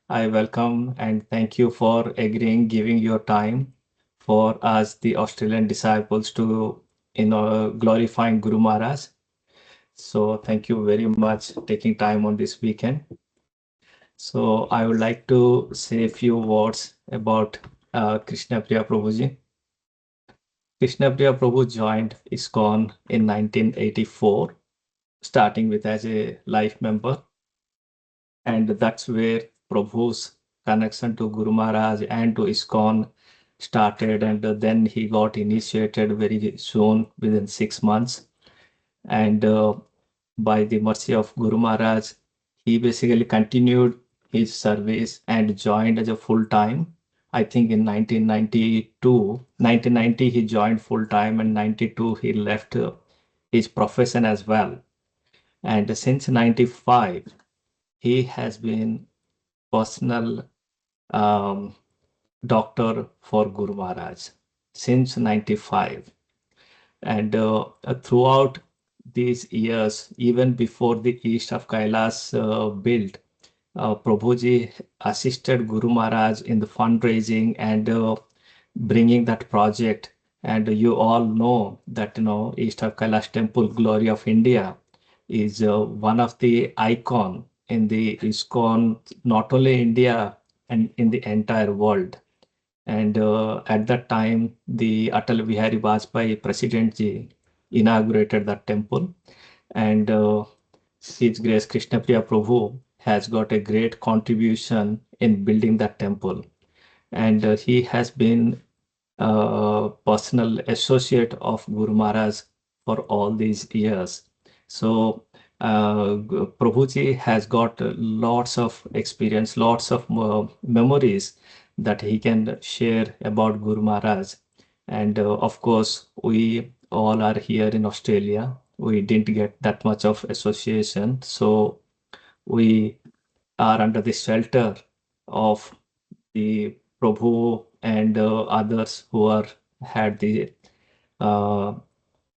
I welcome and thank you for agreeing, giving your time for us, the Australian disciples, to glorifying Guru Maharaj. So thank you very much taking time on this weekend. So I would like to say a few words about Krishna Priya Prabhuji. Krishna Priya Prabhu joined ISKCON in 1984, starting with as a life member, and that's where Prabhu's connection to Guru Maharaj and to ISKCON started, and then he got initiated very soon within 6 months. And by the mercy of Guru Maharaj, he basically continued his service and joined as a full time. I think in 1990 he joined full time, and 92 he left his profession as well. And since 95, he has been personal um, doctor for Guru Maharaj since 95. And throughout these years, even before the East of Kailas built, Prabhuji assisted Guru Maharaj in the fundraising and bringing that project. And you all know that East of Kailash Temple, Glory of India, is one of the icon in the ISKCON, not only India and in the entire world. And at that time, the Atal Bihari Vajpayee President ji inaugurated that temple. And His Grace Krishna Priya Prabhu has got a great contribution in building that temple. And he has been a personal associate of Guru Maharaj for all these years. So Prabhuji has got lots of experience, lots of memories that he can share about Guru Maharaj. And of course, we all are here in Australia. We didn't get that much of association. So we are under the shelter of the Prabhu and others who are had the uh,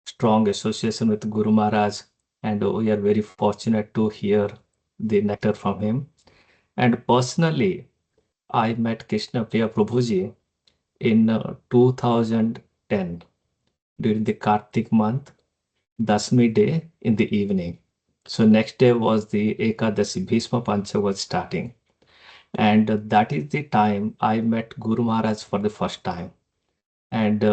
strong association with Guru Maharaj, and we are very fortunate to hear the nectar from him. And personally, I met Krishna Priya Prabhuji in 2010 during the Kartik month, Dasmi day in the evening. So next day was the Ekadasi Bhishma Pancha was starting. And that is the time I met Guru Maharaj for the first time. And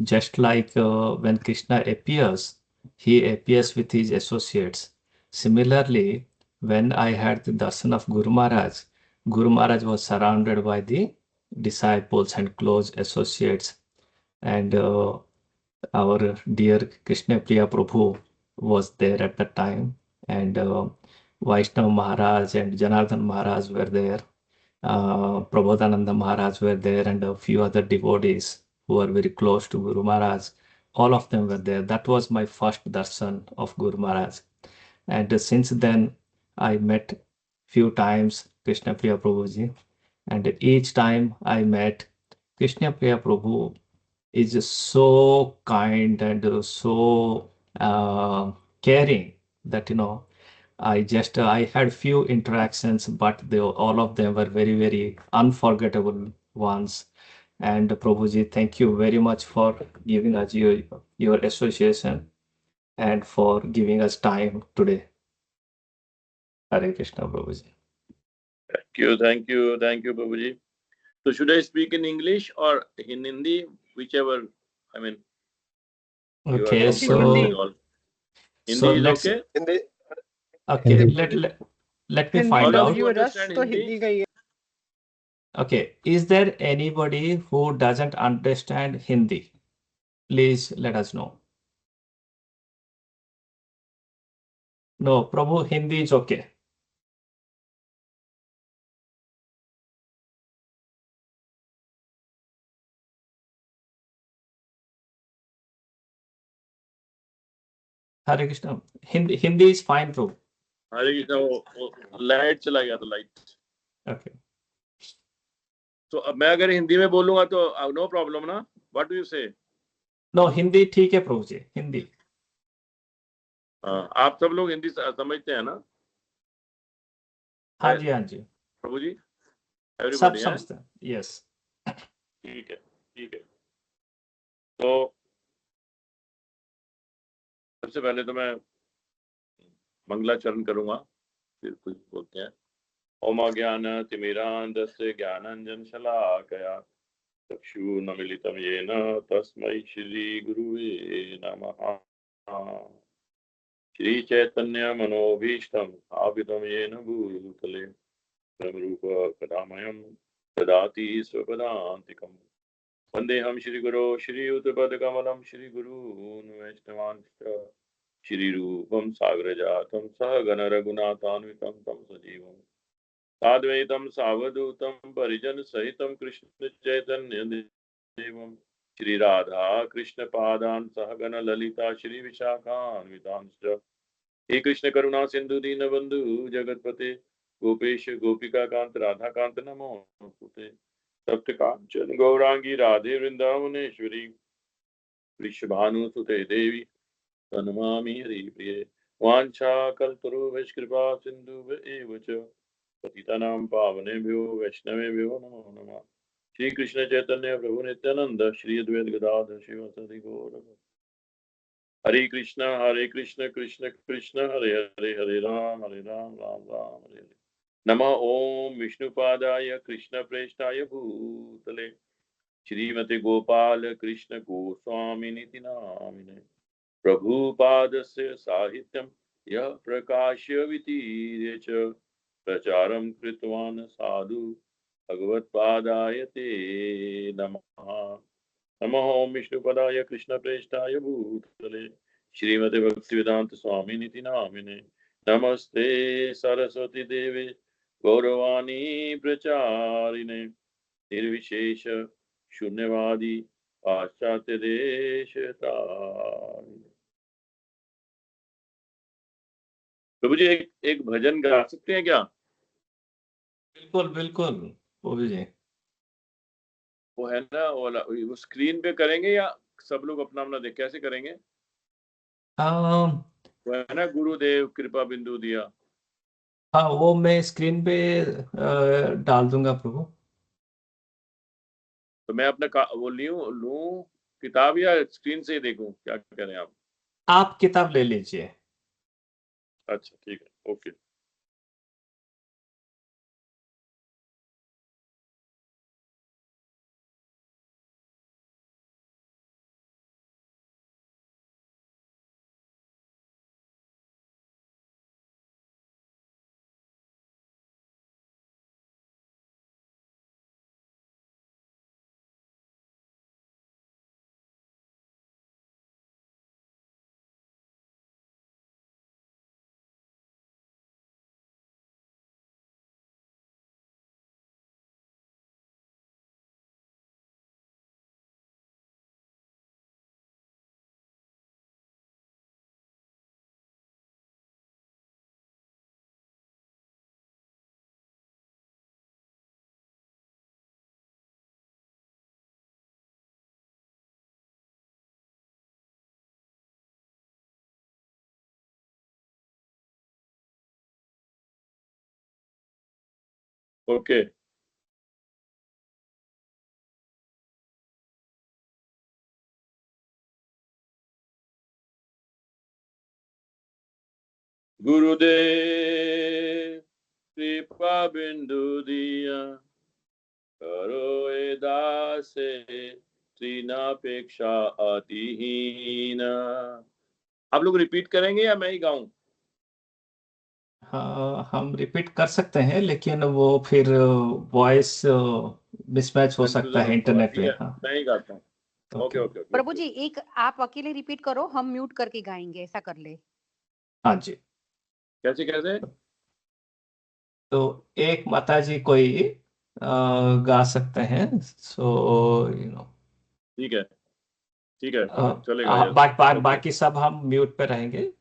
just like when Krishna appears, he appears with his associates. Similarly, when I had the darshan of Guru Maharaj was surrounded by the disciples and close associates. And our dear Krishna Priya Prabhu was there at the time. And Vaishnav Maharaj and Janardhan Maharaj were there. Prabodhananda Maharaj were there, and a few other devotees who were very close to Guru Maharaj. All of them were there. That was my first darshan of Guru Maharaj. And since then, I met few times Krishna Priya Prabhuji. And each time I met Krishna Priya Prabhu is just so kind and so caring that I had few interactions, but all of them were very, very unforgettable ones. And Prabhuji, thank you very much for giving us your association and for giving us time today. Hare Krishna, Prabhuji. Thank you, Babuji. So should I speak in English or in Hindi, whichever? I mean, Okay, so Hindi is let's okay. okay. Let me find out. You understand Hindi? Okay, is there anybody who doesn't understand Hindi? Please let us know. No, Prabhu, Hindi is okay. Hare Krishna. Hindi is fine, Prabhu. Hare Krishna, light चला गया तो light. Okay. तो अब मैं अगर हिंदी में बोलूंगा तो नो प्रॉब्लम ना? व्हाट डू यू से? नो, हिंदी ठीक है प्रभु जी, हिंदी. आप सब लोग हिंदी समझते हैं ना? हाँ जी, हाँ जी. प्रभु जी, सब एवरीबॉडी है? समझते हैं, यस। ठीक है, ठीक है। तो सबसे पहले तो मैं मंगलाचरण करूंगा, फिर कुछ बोलते हैं। ओम ज्ञानतिमिरान्धस्य ज्ञानाञ्जनशलाकया चक्षुरुन्मीलितं येन तस्मै श्रीगुरुवे नमः। श्रीचैतन्यमनोभीष्टं स्थापितं येन भूतले ब्रह्मरूपकथामयं ददाति स्वपदान्तिकम्। वन्देऽहं श्रीगुरो श्रीयुतपदकमलं श्रीगुरून् वैष्णवांश्च श्रीरूपं साग्रजातं सहगणरघुनाथान्वितं तं सजीवम् साद्वैतं सावधूतं परिजनसहितं कृष्णचैतन्यदेवं श्रीराधा कृष्णपादान् सहगणललिता श्रीविशाखान्वितांश्च हे कृष्ण करुणा सिंधु दीनबंधु जगतपते गोपेश गोपिकाकांत राधाकांत नमोस्तुते तप्त कांचन गौरांगी राधे वृंदावनेश्वरी वृषभानुसुते देवी तन्मामि हरिप्रिये वाञ्छाकल्पतरुभ्यश्च कृपा सिन्धुभ्य च पतितानां पावनेभ्यो वैष्णवेभ्यो नमो नमः। श्री कृष्ण चैतन्य प्रभु नित्यानंद श्री अद्वैत गदाधर शिवासादि गौर हरे कृष्ण कृष्ण कृष्ण हरे हरे हरे राम राम राम हरे हरे। नमः ओम विष्णुपादाय कृष्ण प्रेष्ठाय भूतले श्रीमते गोपाल कृष्ण गोस्वामिनिति नामिने प्रभुपादस्य साहित्यं यः प्रकाश्य वितीर्य च प्रचारं कृतवान् साधु भगवत्पादाय ते नमः। नमः ओम विष्णुपदाय कृष्णप्रेष्ठाय भूतले श्रीमते भक्तिवेदांत स्वामिनिति नामिने नमस्ते सरस्वती देवे गौरवाणी प्रचारिणे निर्विशेष शून्यवादी पाश्चात्य देश प्रभु जी एक भजन गा सकते हैं क्या? बिल्कुल बिल्कुल प्रभु जी। वो है ना वो स्क्रीन पे करेंगे या सब लोग अपना अपना देख कैसे करेंगे? हाँ वो है ना गुरुदेव कृपा बिंदु दिया। हाँ, वो मैं स्क्रीन पे डाल दूंगा प्रभु। तो मैं अपना वो लूं किताब या स्क्रीन से ही देखूं, क्या कह रहे हैं आप? आप किताब ले लीजिए। अच्छा ठीक है, ओके। ओके गुरुदेव कृपा बिंदु दिया करो ए दासे त्रिनापेक्षा अतिहीन। आप लोग रिपीट करेंगे या मैं ही गाऊं? हाँ, हम रिपीट कर सकते हैं लेकिन वो फिर वॉइस मिसमैच हो सकता कंफ्यूजन है होगा, इंटरनेट ठीक पे। है हाँ मैं ही गाता हूँ। Okay okay. ओके ओके प्रभु ओके। जी एक आप अकेले रिपीट करो, हम म्यूट करके गाएंगे, ऐसा कर ले। हाँ जी। कैसे कैसे? तो एक माता जी कोई गा सकते हैं, सो यू नो। ठीक है ठीक है, चलेगा यस। ओके बाकी सब हम म्यूट पे रहेंगे।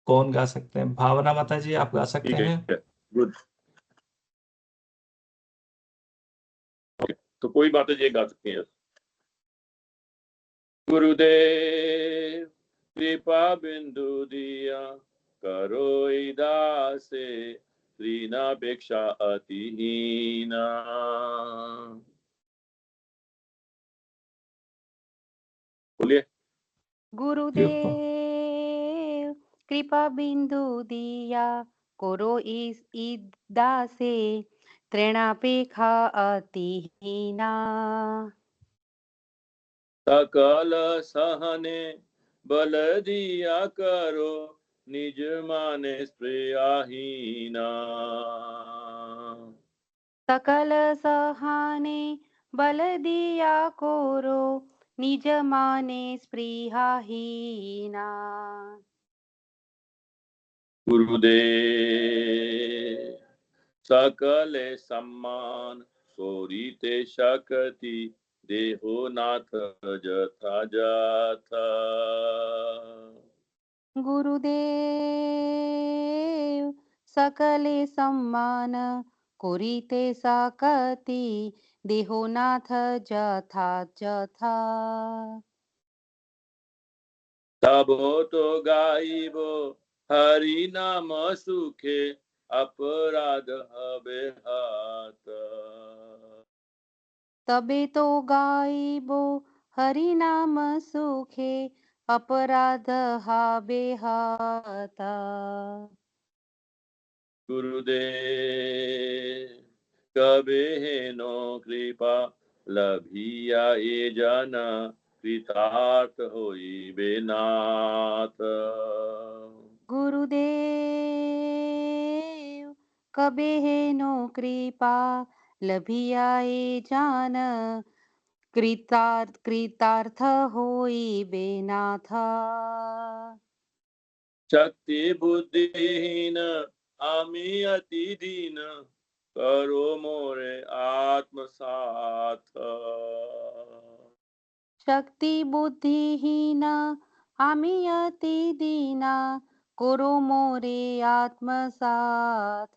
कौन गा सकते हैं? भावना माता जी, आप गा सकते ठीक हैं? है गुड। तो कोई बात है, ये गा सकते हैं। गुरुदेव कृपा बिंदु दिया करो दासे त्रिनापेक्षा अतिहीना। बोलिए। गुरुदेव कृपा बिंदु दिया करो इस दासे त्रिनापेक्षा अतिहीना। सकल सहने बल दिया करो निज माने स्प्रियाहीना। सकल सहाने बल दिया कोरो निज माने स्पृहाहीना। गुरुदेव सकल सम्मान सोरीते शक्ति देहो नाथ जथा जथा। गुरुदेव सकले सम्मान करिते सकति देहोनाथ जथा जथा। तबो तो गाइबो हरि नाम सुखे अपराध हबे हाथ। तबे तो गाइबो हरि नाम सुखे अपराध हाबे हाता। गुरुदेव कबे नो कृपा लभिया ये जना कृतार्थ होई बेनाथ। गुरुदेव कबे है नो कृपा लभियाए जान कृतार्थ होई बेनाथ। शक्ति बुद्धिहीन आमी अति दीन करो मोरे आत्मसाथ। शक्ति बुद्धिहीन आमी अति दीना करो मोरे आत्मसाथ।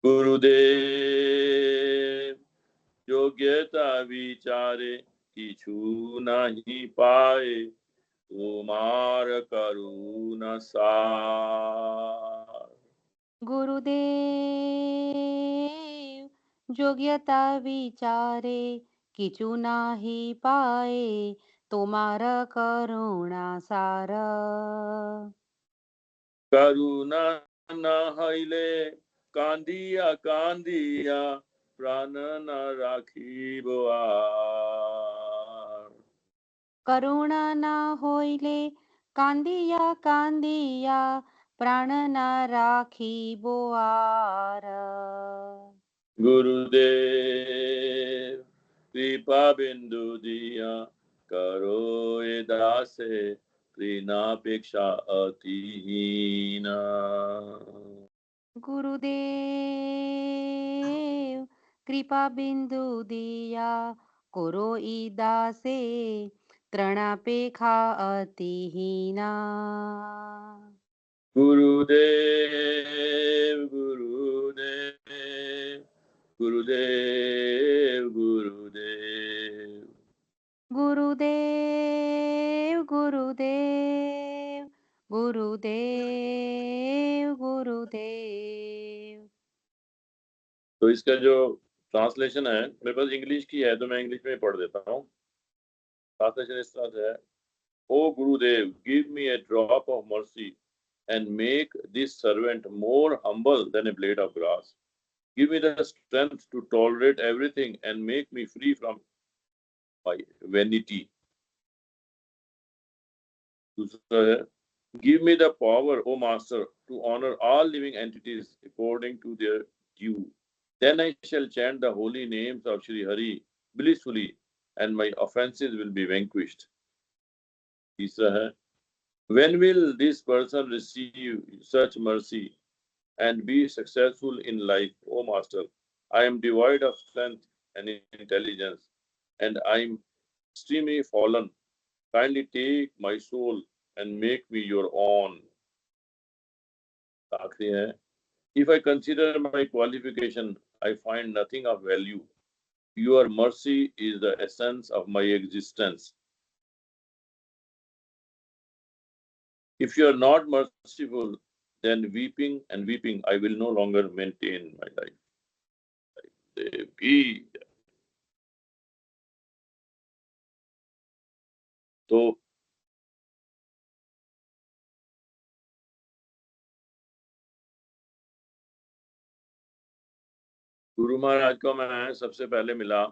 गुरुदेव योग्यता विचारे किछु नहीं पाए तुमार करुणा सार। गुरुदेव योग्यता विचारे किछु नाही पाए तुम्हार करुणा सार। करुणा न हईले कांदिया कांदिया प्राण न राखी आर। करुणा न होइले कांदिया कांदिया प्राण न राखी बोआर। गुरुदेव कृपा बिंदु दिया करो ये दासे त्रिनापेक्षा अतिहीना। गुरुदेव कृपा बिंदु दिया करो इदासे त्रणापेखा अतिहीना। गुरुदेव गुरुदेव गुरुदेव गुरुदेव गुरुदेव गुरुदेव गुरुदेव गुरुदेव। तो इसका जो ट्रांसलेशन है मेरे पास इंग्लिश की है तो मैं इंग्लिश में पढ़ देता हूँ। ट्रांसलेशन इस तरह से है। ओ गुरुदेव give me a drop of mercy and make this servant more humble than a blade of grass. Give me the strength to tolerate everything and make me free from my vanity. दूसरा है Give me the power, O Master, to honor all living entities according to their due. Then I shall chant the holy names of Sri Hari blissfully, and my offenses will be vanquished. तीसरा है When will this person receive such mercy and be successful in life, O Master? I am devoid of strength and intelligence, and I am extremely fallen. Kindly take my soul and make me your own. आखिरी है If I consider my qualification, I find nothing of value. Your mercy is the essence of my existence. If you are not merciful, then weeping and weeping, I will no longer maintain my life. देवी। तो गुरु महाराज को मैं सबसे पहले मिला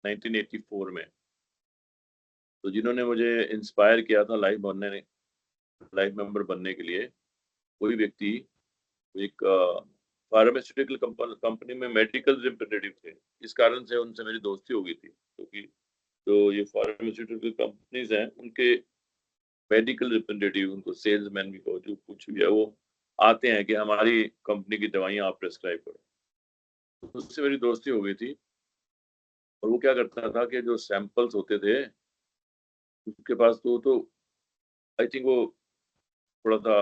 1984 में। तो जिन्होंने मुझे इंस्पायर किया था लाइफ मेंबर बनने के लिए, कोई व्यक्ति एक फार्मास्यूटिकल कंपनी में मेडिकल रिप्रेजेंटेटिव थे। इस कारण से उनसे मेरी दोस्ती हो गई थी, क्योंकि जो ये फार्मास्यूटिकल कंपनीज हैं उनके मेडिकल रिप्रेजेंटेटिव, उनको सेल्समैन भी कहो, जो कुछ भी है, वो आते हैं कि हमारी कंपनी की दवाइयाँ आप प्रेस्क्राइब करो। तो उससे मेरी दोस्ती हो गई थी। और वो क्या करता था कि जो सैंपल्स होते थे उसके पास, तो आई थिंक वो थोड़ा सा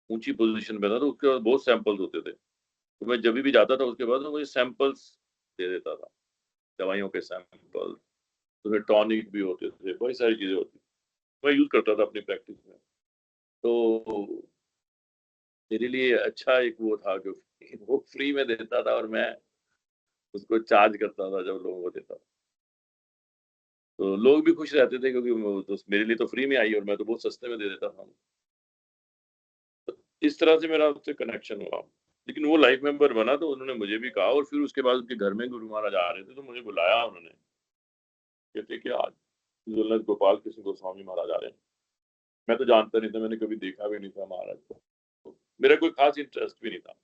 ऊंची पोजीशन पे था, तो उसके पास बहुत सैंपल्स होते थे। तो मैं जब भी जाता था उसके बाद मुझे सैंपल्स दे देता था, दवाइयों के सैंपल, तो फिर टॉनिक भी होते थे, बहुत सारी चीजें होती थी, मैं यूज करता था अपनी प्रैक्टिस में। तो मेरे लिए अच्छा एक वो था कि वो फ्री में देता था और मैं उसको चार्ज करता था जब लोगों को देता था। तो लोग भी खुश रहते थे, क्योंकि वो तो मेरे लिए तो फ्री में आई और मैं तो बहुत सस्ते में दे देता था। तो इस तरह से मेरा उससे कनेक्शन हुआ। लेकिन वो लाइफ मेंबर बना तो उन्होंने मुझे भी कहा, और फिर उसके बाद उनके घर में गुरु महाराज आ रहे थे तो मुझे बुलाया उन्होंने। कहते कि आज झूलनाथ गोपाल कृष्ण गोस्वामी महाराज आ रहे हैं। मैं तो जानता नहीं था, मैंने कभी देखा भी नहीं था महाराज को, तो मेरा कोई खास इंटरेस्ट भी नहीं था।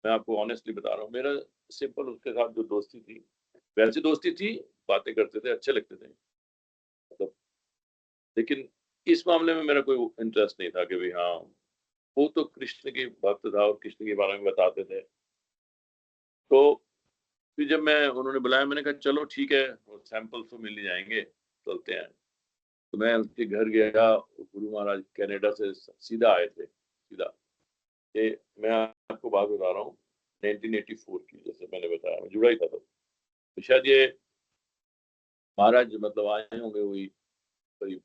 मैं आपको ऑनेस्टली बता रहा हूँ, मेरा सिंपल उसके साथ जो दोस्ती थी वैसी दोस्ती थी, बातें करते थे, अच्छे लगते थे मतलब। लेकिन इस मामले में मेरा कोई इंटरेस्ट नहीं था कि भाई हाँ, वो तो कृष्ण के भक्त था और कृष्ण के बारे में बताते थे। तो फिर जब मैं उन्होंने बुलाया, मैंने कहा चलो ठीक है, सैंपल तो मिल ही जाएंगे, चलते हैं। तो मैं उसके घर गया। गुरु महाराज कनाडा से सीधा आए थे, सीधा। ये मैं आपको बात बता रहा हूँ 1984 की, जैसे मैंने बताया मैं जुड़ा ही था तो शायद ये महाराज मतलब आए होंगे वही करीब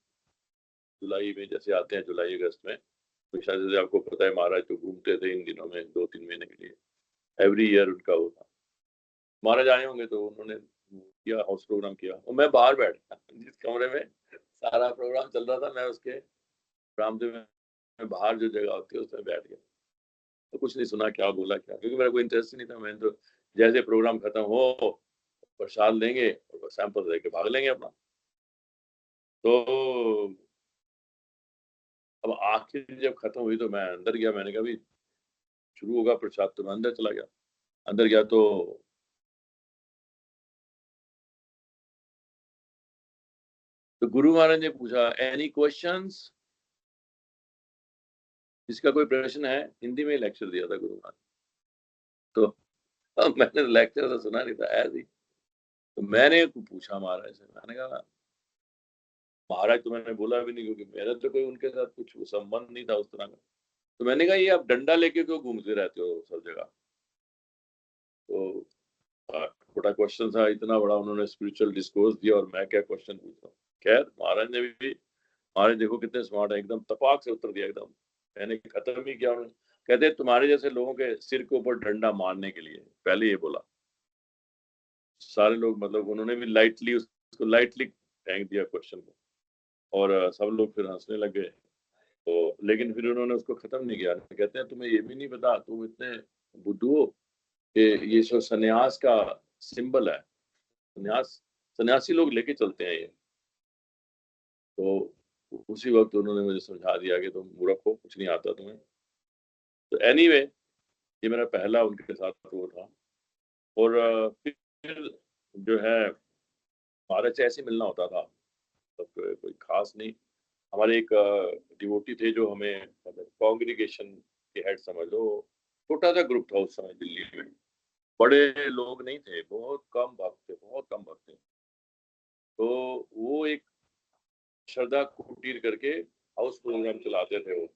जुलाई में, जैसे आते हैं जुलाई अगस्त में। तो शायद जैसे आपको पता है महाराज तो घूमते थे इन दिनों में 2-3 महीने के लिए, एवरी ईयर उनका वो था। महाराज आए होंगे तो उन्होंने किया, हाउस प्रोग्राम किया, और मैं बाहर बैठ गया जिस कमरे में सारा प्रोग्राम चल रहा था, मैं उसके बरामदे में बाहर जो जगह होती है उसमें बैठ गया। तो कुछ नहीं सुना क्या बोला क्या, क्योंकि मेरा कोई इंटरेस्ट ही नहीं था। मैंने तो जैसे प्रोग्राम खत्म हो प्रसाद लेंगे और सैंपल लेके भाग लेंगे अपना। तो अब आखिर जब खत्म हुई तो मैं अंदर गया, मैंने कहा भाई शुरू होगा प्रसाद, तो मैं अंदर चला गया। अंदर गया तो गुरु महाराज ने पूछा एनी क्वेश्चंस, इसका कोई प्रश्न है? हिंदी में लेक्चर दिया था गुरु महाराज। तो मैंने लेक्चर तो सुना नहीं था, ऐसे ही। तो मैंने पूछा महाराज से, मैंने कहा महाराज तो मैंने बोला भी नहीं, क्योंकि मेरा तो कोई उनके साथ कुछ संबंध नहीं था उस तरह का। तो मैंने कहा ये आप डंडा लेके क्यों घूमते रहते हो सब जगह? तो छोटा क्वेश्चन था, इतना बड़ा उन्होंने स्पिरिचुअल डिस्कोर्स दिया और मैं क्या क्वेश्चन पूछा। खैर महाराज ने भी, महाराज देखो कितने स्मार्ट है, एकदम तपाक से उत्तर दिया एकदम। मैंने खत्म ही किया, उन्होंने कहते तुम्हारे जैसे लोगों के सिर के ऊपर डंडा मारने के लिए, पहले ये बोला। सारे लोग मतलब उन्होंने भी लाइटली उसको लाइटली फेंक दिया क्वेश्चन को, और सब लोग फिर हंसने लग गए। तो लेकिन फिर उन्होंने उसको खत्म नहीं किया। कहते हैं तुम्हें ये भी नहीं पता, तुम इतने बुद्धू हो कि ये जो सन्यास का सिंबल है, सन्यास सन्यासी लोग लेके चलते हैं ये। तो उसी वक्त उन्होंने मुझे समझा दिया कि तुम मूर्ख हो, कुछ नहीं आता तुम्हें। तो एनीवे ये मेरा पहला उनके साथ वो था। और फिर जो है भारत से ऐसे मिलना होता था, तो कोई खास नहीं। हमारे एक डिवोटी थे जो हमें मतलब कांग्रीगेशन के हेड समझ लो। छोटा सा ग्रुप था उस समय दिल्ली में, बड़े लोग नहीं थे, बहुत कम भक्त थे, बहुत कम भक्त थे। तो वो एक श्रद्धा कुटीर करके हाउस प्रोग्राम चलाते थे वो।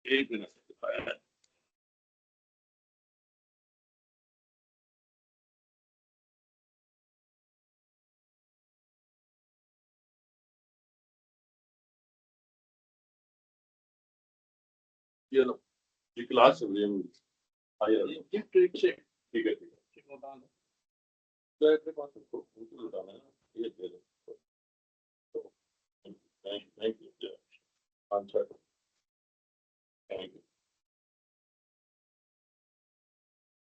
एक मिनट ये लो, ये क्लास चल रही है मेरी। आइए, ठीक है। तो अपने पास रखो, उनको लौटाना है ना, ये दे दो। Thank you, answer, thank you.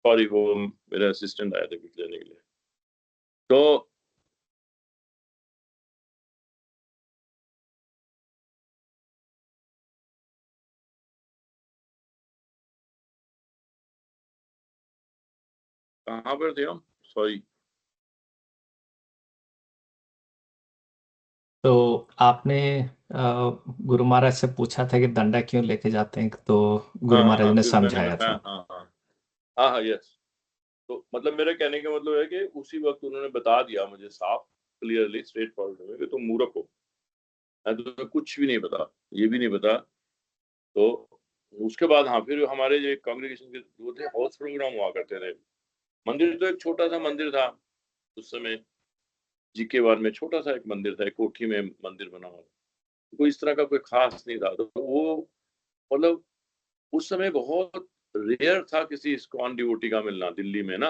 Sorry, वो मेरा असिस्टेंट आया था कुछ लेने के लिए। तो कहाँ पर थे हम? सॉरी। तो आपने गुरु महाराज से पूछा था कि दंडा क्यों लेके जाते हैं, तो गुरु महाराज ने फिर मैंने समझाया बताया, था। हाँ, यस। तो मतलब मेरे कहने का मतलब है कि उसी वक्त उन्होंने बता दिया मुझे साफ, क्लियरली, स्ट्रेट फॉरवर्ड में कि तुम मूर्ख हो, मैं तुम्हें कुछ भी नहीं पता, ये भी नहीं पता। तो उसके बाद हाँ, फिर हमारे जो कांग्रेगेशन के वो थे, हाउस प्रोग्राम हुआ करते थे। मंदिर तो एक छोटा सा मंदिर था उस समय, जीके वार में छोटा सा एक मंदिर था, एक कोठी में मंदिर बना हुआ, कोई इस तरह का कोई खास नहीं था। तो वो मतलब उस समय बहुत रेयर था किसी इस्कॉन डिवोटी का मिलना दिल्ली में ना,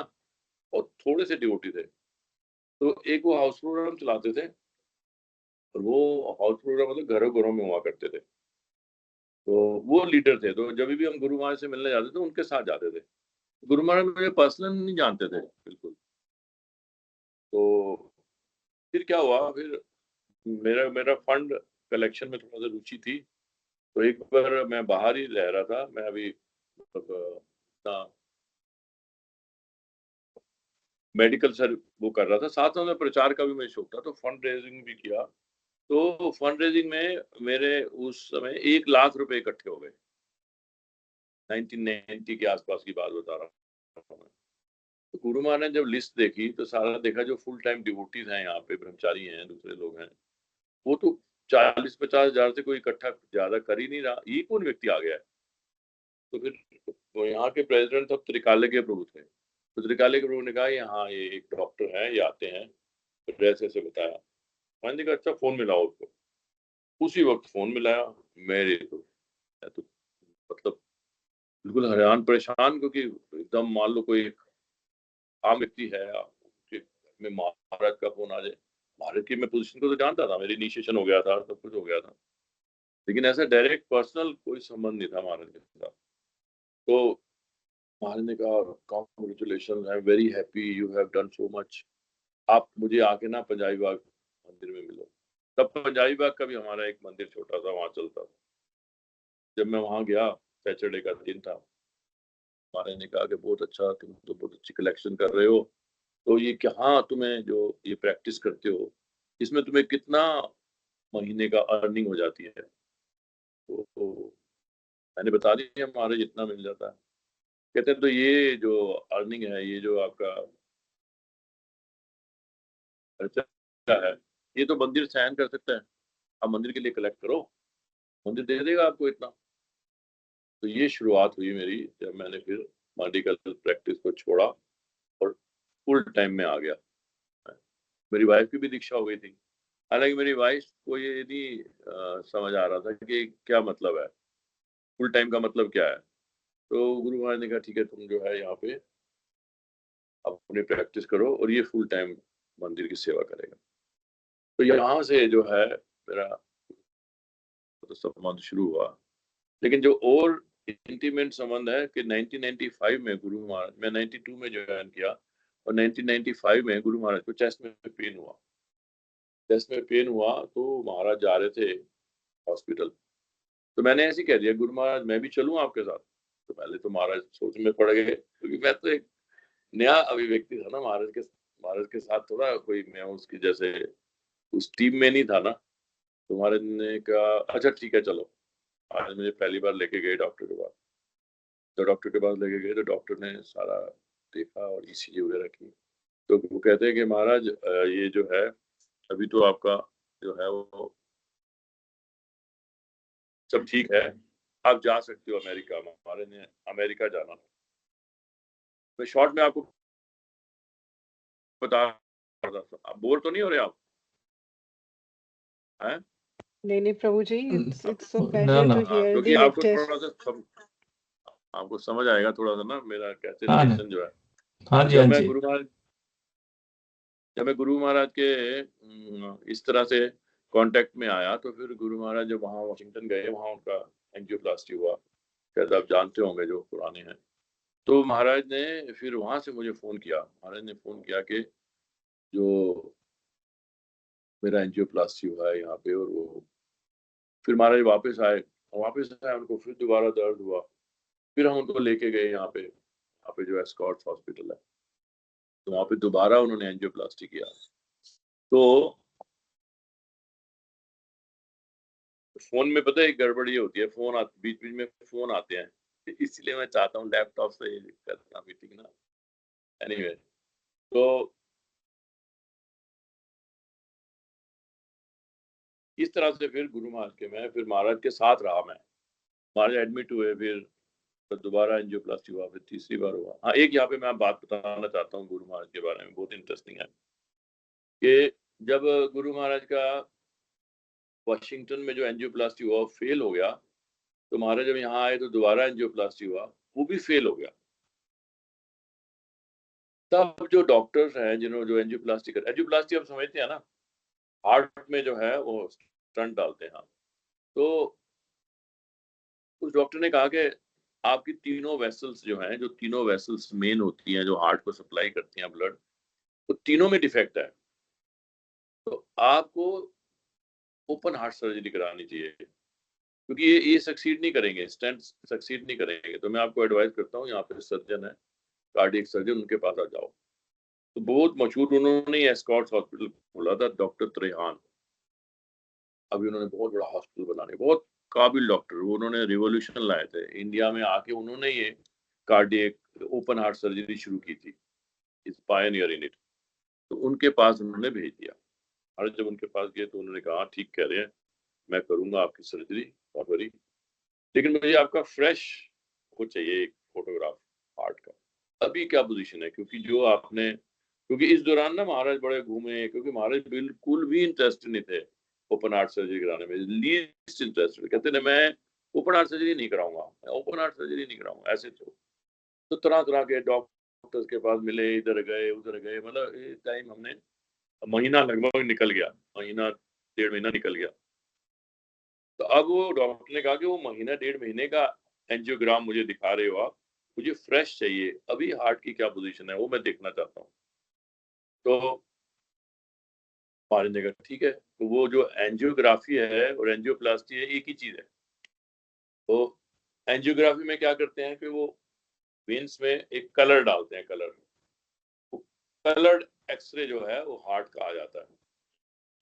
और थोड़े से डिवोटी थे। तो एक वो हाउस प्रोग्राम चलाते थे, और वो हाउस प्रोग्राम मतलब घरों घरों में हुआ करते थे। तो वो लीडर थे, तो जब भी हम गुरु महाराज से मिलने जाते थे उनके साथ जाते थे। गुरु महाराज मुझे पर्सनल नहीं जानते थे बिल्कुल। तो फिर क्या हुआ, फिर मेरा मेरा फंड कलेक्शन में थोड़ा सा रुचि थी। तो एक बार मैं बाहर ही रह रहा था, मैं अभी मतलब मेडिकल सर वो कर रहा था, साथ में प्रचार का भी मुझे शौक था, तो फंड रेजिंग भी किया। तो फंड रेजिंग में मेरे उस समय 1 लाख रुपए इकट्ठे हो गए। 1990 के आसपास की बात बता रहा हूँ मैं। तो गुरु महाराज ने जब लिस्ट देखी तो सारा देखा, जो फुल टाइम डिवोटीज हैं यहाँ पे, ब्रह्मचारी हैं, दूसरे लोग हैं, वो तो 40-50 हजार से कोई इकट्ठा ज्यादा कर ही नहीं रहा, ये कौन व्यक्ति आ गया है। तो फिर वो यहाँ के प्रेसिडेंट अब त्रिकाले के प्रभु थे, तो त्रिकाले के प्रभु ने कहा यहाँ ये एक डॉक्टर है, ये आते हैं, तो ऐसे बताया। मैंने कहा अच्छा, फोन मिलाओ उसको। उसी वक्त फोन मिलाया। मेरे तो मैं तो मतलब बिल्कुल हैरान परेशान, क्योंकि एकदम मान लो कोई एक आम व्यक्ति है उसके घर में महाराज का फोन आ जाए। महाराज की मैं पोजीशन को तो जानता था, मेरी इनिशिएशन हो गया था, सब कुछ हो गया था, लेकिन ऐसा डायरेक्ट पर्सनल कोई संबंध नहीं था महाराज के साथ। तो महाराज ने कहा congratulation, I am very happy, you have done so much, आप मुझे आके ना पंजाबी बाग मंदिर में मिलो। तब पंजाबी बाग का भी हमारा एक मंदिर छोटा सा वहां चलता था। जब मैं वहां गया, सैटरडे का दिन था, महाराज ने कहा कि बहुत अच्छा, तुम तो बहुत अच्छी कलेक्शन कर रहे हो, तो ये क्या तुम्हें जो ये प्रैक्टिस करते हो, इसमें तुम्हें कितना महीने का अर्निंग हो जाती है। तो मैंने बता दिया हमारे जितना मिल जाता है। कहते हैं तो ये जो अर्निंग है, ये जो आपका खर्चा है, ये तो मंदिर सहन कर सकता है, आप मंदिर के लिए कलेक्ट करो, मंदिर दे देगा आपको इतना। तो ये शुरुआत हुई मेरी, जब मैंने फिर मेडिकल प्रैक्टिस को छोड़ा और फुल टाइम में आ गया। मेरी वाइफ की भी दीक्षा हो गई थी। हालांकि मेरी वाइफ को ये नहीं समझ आ रहा था कि क्या मतलब है, फुल टाइम का मतलब क्या है। तो गुरु महाराज ने कहा ठीक है, तुम जो है यहाँ पे अपनी प्रैक्टिस करो, और ये फुल टाइम मंदिर की सेवा करेगा। तो यहाँ से जो है मेरा तो संबंध शुरू हुआ। लेकिन जो और इंटीमेट संबंध है कि 1995 में गुरु महाराज, मैं 92 में ज्वाइन किया, और 1995 में गुरु महाराज को चेस्ट में पेन हुआ। चेस्ट में पेन हुआ तो महाराज जा रहे थे हॉस्पिटल, तो मैंने ऐसे ही कह दिया, गुरु महाराज मैं भी चलूं आपके साथ। तो पहले तो महाराज सोच में पड़ गए, क्योंकि मैं तो एक नया अभिव्यक्ति था ना, महाराज के साथ थोड़ा कोई मैं उसकी जैसे उस टीम में नहीं था ना। तो महाराज ने कहा अच्छा ठीक है चलो। आज मुझे पहली बार लेके गए डॉक्टर के पास। तो डॉक्टर के पास लेके गए तो डॉक्टर ने सारा देखा और ईसीजी वगैरह की। तो वो कहते हैं कि महाराज ये जो है, अभी तो आपका जो है वो सब ठीक है, आप जा सकते हो अमेरिका में। हमारे ने अमेरिका जाना। मैं शॉर्ट में आपको बता रहा था, आप बोर तो नहीं हो रहे आप हैं? नहीं नहीं प्रभु जी, it's so No, pleasure no. to हाँ, hear क्योंकि the आपको latest. थोड़ा सा आपको समझ आएगा थोड़ा सा ना मेरा कैसे हाँ रिलेशन जो है। हाँ तो जी, हाँ जी। जब मैं गुरु महाराज के इस तरह से कांटेक्ट में आया, तो फिर गुरु महाराज जब वहाँ वाशिंगटन गए, वहाँ उनका एंजियोप्लास्टी हुआ, शायद आप जानते होंगे जो पुराने हैं। तो महाराज ने फिर वहां से मुझे फोन किया, महाराज ने फोन किया कि जो मेरा एंजियोप्लास्टी हुआ है यहाँ पे, और वो फिर महाराज वापस आए, उनको फिर दोबारा दर्द हुआ, फिर हम उनको लेके गए यहाँ पे जो एस्कॉर्ट्स हॉस्पिटल है, तो वहाँ पे दोबारा उन्होंने एंजियोप्लास्टी किया। तो फोन में पता है एक गड़बड़ ये होती है, बीच बीच में फोन आते हैं, इसलिए मैं चाहता हूँ लैपटॉप से करना मीटिंग ना। एनीवे, तो इस तरह से फिर गुरु महाराज के मैं फिर महाराज के साथ रहा। मैं महाराज एडमिट हुए, फिर दोबारा एंजियोप्लास्टी हुआ, फिर तीसरी बार हुआ। हाँ, एक यहाँ पे मैं बात बताना चाहता हूँ गुरु महाराज के बारे में, बहुत इंटरेस्टिंग है कि जब गुरु महाराज का वाशिंगटन में जो एंजियोप्लास्टी हुआ वो फेल हो गया, तो महाराज जब यहाँ आए तो दोबारा एंजियोप्लास्टी हुआ, वो भी फेल हो गया। तब जो डॉक्टर्स हैं जिन्होंने जो एंजियोप्लास्टी आप समझते हैं ना, हार्ट में जो है वो स्टंट डालते हैं। तो उस डॉक्टर ने कहा कि आपकी तीनों वेसल्स जो हैं, जो तीनों वेसल्स मेन होती हैं जो हार्ट को सप्लाई करती हैं ब्लड, तो तीनों में डिफेक्ट है, तो आपको ओपन हार्ट सर्जरी करानी चाहिए, क्योंकि ये सक्सीड नहीं करेंगे, स्टेंट सक्सीड नहीं करेंगे। तो मैं आपको एडवाइस करता हूँ, यहाँ पे सर्जन है, कार्डियक सर्जन, उनके पास आ जाओ। तो बहुत मशहूर उन्होंने एस्कॉर्ट्स हॉस्पिटल खोला था, डॉक्टर त्रेहान। अभी उन्होंने बहुत बड़ा हॉस्पिटल बनाने, बहुत काबिल डॉक्टर, उन्होंने रिवॉल्यूशन लाए थे इंडिया में आके, उन्होंने ये कार्डियक ओपन हार्ट सर्जरी शुरू की थी, इज पायनियर इन इट। तो उनके पास उन्होंने भेज दिया, और जब उनके पास गए तो उन्होंने कहा ठीक कह रहे हैं, मैं करूंगा आपकी सर्जरी, डोंट वरी, लेकिन मुझे आपका फ्रेश वो चाहिए, एक फोटोग्राफ हार्ट का, अभी क्या पोजीशन है, क्योंकि जो आपने, क्योंकि इस दौरान ना महाराज बड़े घूमे, क्योंकि महाराज बिल्कुल भी इंटरेस्टेड नहीं थे ओपन हार्ट सर्जरी कराने में, लीस्ट इंटरेस्टेड। कहते ना मैं ओपन हार्ट सर्जरी नहीं कराऊंगा, मैं ओपन हार्ट सर्जरी नहीं कराऊंगा, ऐसे तो तरह तरह के डॉक्टर्स के पास मिले, इधर गए उधर गए, मतलब ये टाइम हमने महीना लगभग निकल गया, महीना 1.5 महीना निकल गया। तो अब वो डॉक्टर ने कहा कि वो महीना 1.5 महीने का एंजियोग्राम मुझे दिखा रहे हो आप, मुझे फ्रेश चाहिए, अभी हार्ट की क्या पोजीशन है वो मैं देखना चाहता हूँ। तो महाराज ने कहा ठीक है, तो वो जो एंजियोग्राफी है और एंजियोप्लास्टी है एक ही चीज है। तो एंजियोग्राफी में क्या करते हैं कि वो वेन्स में एक कलर डालते हैं, कलर्ड एक्सरे जो है वो हार्ट का आ जाता है,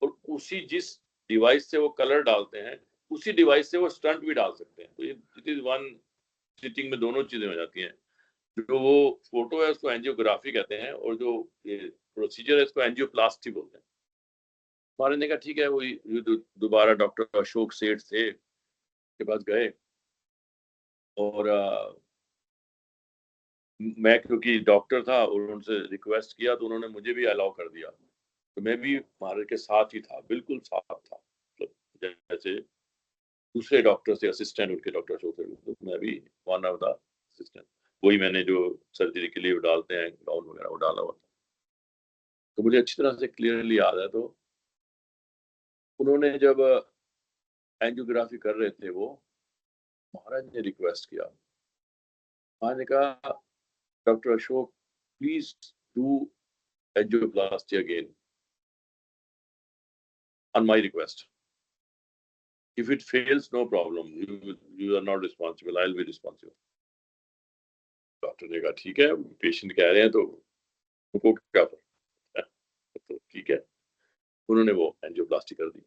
और उसी जिस डिवाइस से वो कलर डालते हैं उसी डिवाइस से वो स्टंट भी डाल सकते हैं। तो इट इज वन सिटिंग में दोनों चीजें हो जाती हैं। जो वो फोटो है उसको एंजियोग्राफी कहते हैं, और जो ये प्रोसीजर है उसको एंजियोप्लास्टी बोलते हैं। हमारे ने कहा ठीक है, वही दोबारा डॉक्टर अशोक सेठ थे के पास गए, और मैं क्योंकि डॉक्टर था और उनसे रिक्वेस्ट किया तो उन्होंने मुझे भी अलाउ कर दिया, तो मैं भी महाराज के साथ ही था, बिल्कुल साथ था, मतलब जैसे दूसरे डॉक्टर से असिस्टेंट उनके, डॉक्टर अशोक से, तो मैं भी वन ऑफ द असिस्टेंट, वही मैंने जो सर्जरी के लिए डालते हैं गाउन वगैरह वो डाला हुआ था, तो मुझे अच्छी तरह से क्लियरली याद है। तो उन्होंने जब एंजियोग्राफी कर रहे थे वो, महाराज ने रिक्वेस्ट किया, महाराज ने कहा doctor Ashok please do angioplasty again on my request. If it fails, no problem. You are not responsible. I'll be responsible. Doctor ने कहा ठीक है, पेशेंट कह रहे हैं तो उनको क्या पता है, तो ठीक है, उन्होंने वो एंजियोप्लास्टी कर दी,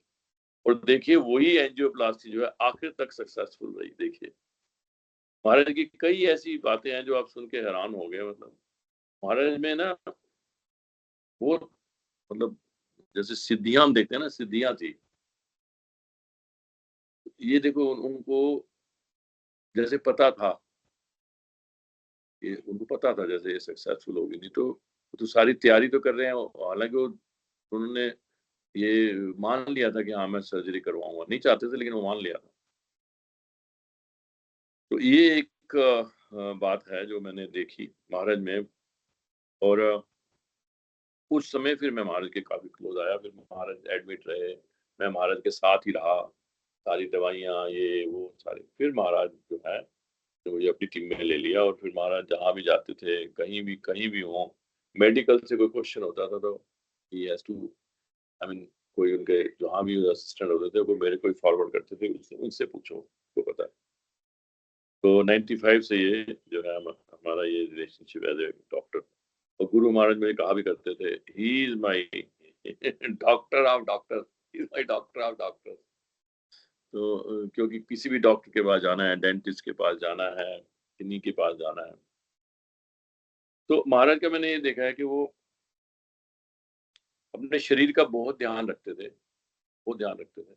और देखिए वही एंजियोप्लास्टी जो है आखिर तक सक्सेसफुल रही। देखिए महाराज की कई ऐसी बातें हैं जो आप सुन के हैरान हो गए, मतलब महाराज में ना वो, मतलब जैसे सिद्धियां हम देखते हैं ना, सिद्धियां थी। ये देखो उनको जैसे पता था, ये उनको पता था जैसे ये सक्सेसफुल होगी, नहीं तो सारी तैयारी तो कर रहे हैं, हालांकि उन्होंने ये मान लिया था कि हाँ मैं सर्जरी करवाऊंगा, नहीं चाहते थे लेकिन वो मान लिया था। तो ये एक बात है जो मैंने देखी महाराज में। और उस समय फिर मैं महाराज के काफी क्लोज आया, फिर महाराज एडमिट रहे, मैं महाराज के साथ ही रहा, सारी दवाइयाँ ये वो सारी। फिर महाराज जो है तो मुझे अपनी टीम में ले लिया, और फिर महाराज जहाँ भी जाते थे, कहीं भी हो, मेडिकल से कोई क्वेश्चन होता था तो he has to, I mean, कोई उनके जहाँ भी असिस्टेंट होते थे वो मेरे को फॉरवर्ड करते थे, उनसे उनसे पूछो, को पता है। तो 95 से ये जो है हमारा ये रिलेशनशिप एज ए डॉक्टर। और गुरु महाराज मेरे कहा भी करते थे, he is my doctor of doctor, he is my doctor of doctor. तो क्योंकि किसी भी डॉक्टर के पास जाना है, डेंटिस्ट के पास जाना है, किन्हीं के पास जाना है, तो महाराज का मैंने ये देखा है कि वो अपने शरीर का बहुत ध्यान रखते थे, बहुत ध्यान रखते थे,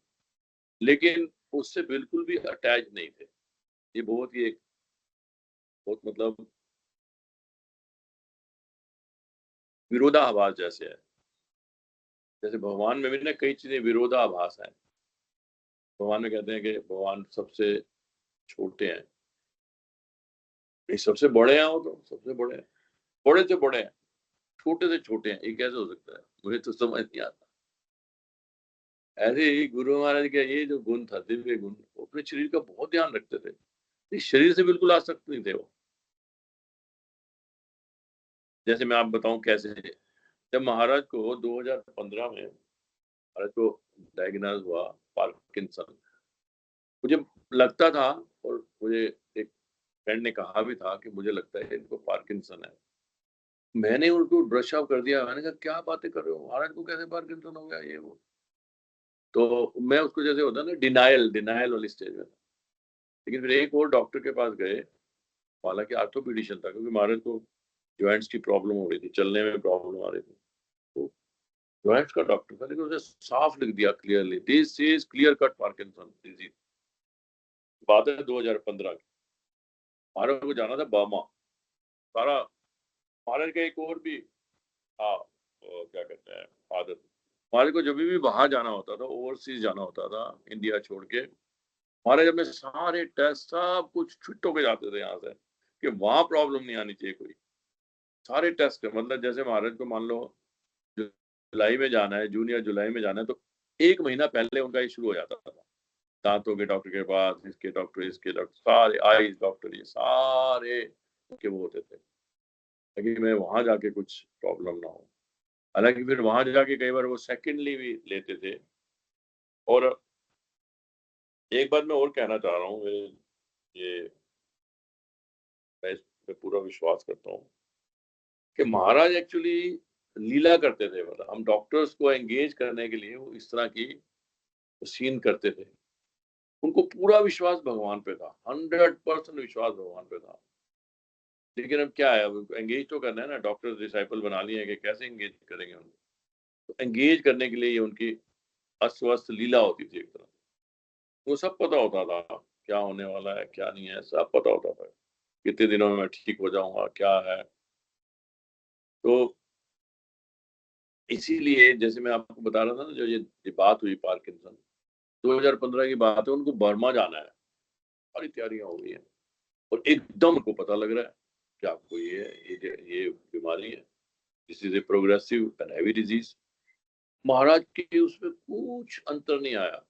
लेकिन उससे बिल्कुल भी अटैच नहीं थे। ये बहुत ही एक बहुत मतलब विरोधाभास जैसे है। जैसे भगवान में भी ना कई चीजें विरोधाभास है। भगवान में कहते हैं कि भगवान सबसे छोटे हैं, नहीं सबसे बड़े हैं, वो तो सबसे बड़े हैं, बड़े से बड़े हैं, छोटे से छोटे हैं, ये कैसे हो सकता है, मुझे तो समझ नहीं आता। ऐसे ही गुरु महाराज का ये जो गुण था, दिव्य गुण, वो अपने शरीर का बहुत ध्यान रखते थे, इस शरीर से बिल्कुल आसक्त नहीं थे वो। जैसे मैं आप बताऊं कैसे, जब महाराज को 2015 में महाराज को डायग्नोज हुआ पार्किंसन, मुझे लगता था, और मुझे एक फ्रेंड ने कहा भी था कि मुझे लगता है इनको पार्किंसन है। मैंने उनको ब्रश ऑफ कर दिया, मैंने कहा क्या बातें कर रहे हो, महाराज को कैसे पार्किंसन हो गया, ये वो। तो मैं उसको जैसे होता है ना, डिनायल डिनायल वाली स्टेज में था। लेकिन फिर एक और डॉक्टर के पास गए, हालांकि आर्थोपीडिशियन था, क्योंकि महाराज को जॉइंट्स की प्रॉब्लम हो रही थी, चलने में प्रॉब्लम आ रही थी। तो जॉइंट्स का डॉक्टर था, लेकिन उसने साफ लिख दिया clearly, this is clear cut Parkinson disease. बात है 2015 की। महाराज को जाना था बर्मा, सारा महाराज का एक और भी था, क्या कहते हैं, आदत। महाराज को जब भी बाहर जाना होता था, ओवरसीज जाना होता था, इंडिया छोड़ के, महाराज अपने सारे टेस्ट सब कुछ फिट होके जाते थे यहाँ से, कि वहां प्रॉब्लम नहीं आनी चाहिए कोई। सारे टेस्ट मतलब जैसे महाराज को मान लो जुलाई में जाना है, जून या जुलाई में जाना है, तो एक महीना पहले उनका ये शुरू हो जाता था। दांतों के डॉक्टर के पास, इसके डॉक्टर, सारे आईज डॉक्टर, ये सारे के वो होते थे, ताकि मैं वहां जाके कुछ प्रॉब्लम ना हो। हालांकि फिर वहां जाके कई बार वो सेकेंडली भी लेते थे। और एक बात मैं और कहना चाह रहा हूँ, ये मैं इस पे पूरा विश्वास करता हूँ कि महाराज एक्चुअली लीला करते थे, मतलब हम डॉक्टर्स को एंगेज करने के लिए वो इस तरह की सीन करते थे। उनको पूरा विश्वास भगवान पे था, 100% विश्वास भगवान पे था। लेकिन अब क्या है, अब एंगेज तो करना है ना, डॉक्टर डिसाइपल बना लिए हैं कि कैसे एंगेज करेंगे उनको। तो एंगेज करने के लिए ये उनकी अस्वस्थ लीला होती थी एक तरह। वो सब पता होता था क्या होने वाला है, क्या नहीं है, सब पता होता था, कितने दिनों में मैं ठीक हो जाऊंगा, क्या है। तो इसीलिए जैसे मैं आपको बता रहा था ना, जो ये बात हुई पार्किंसन, 2015 की बात है, उनको बर्मा जाना है, सारी तैयारियां हो गई हैं, और एकदम उनको पता लग रहा है कि आपको ये बीमारी है, this is a progressive and heavy disease. महाराज के उसमें कुछ अंतर नहीं आया,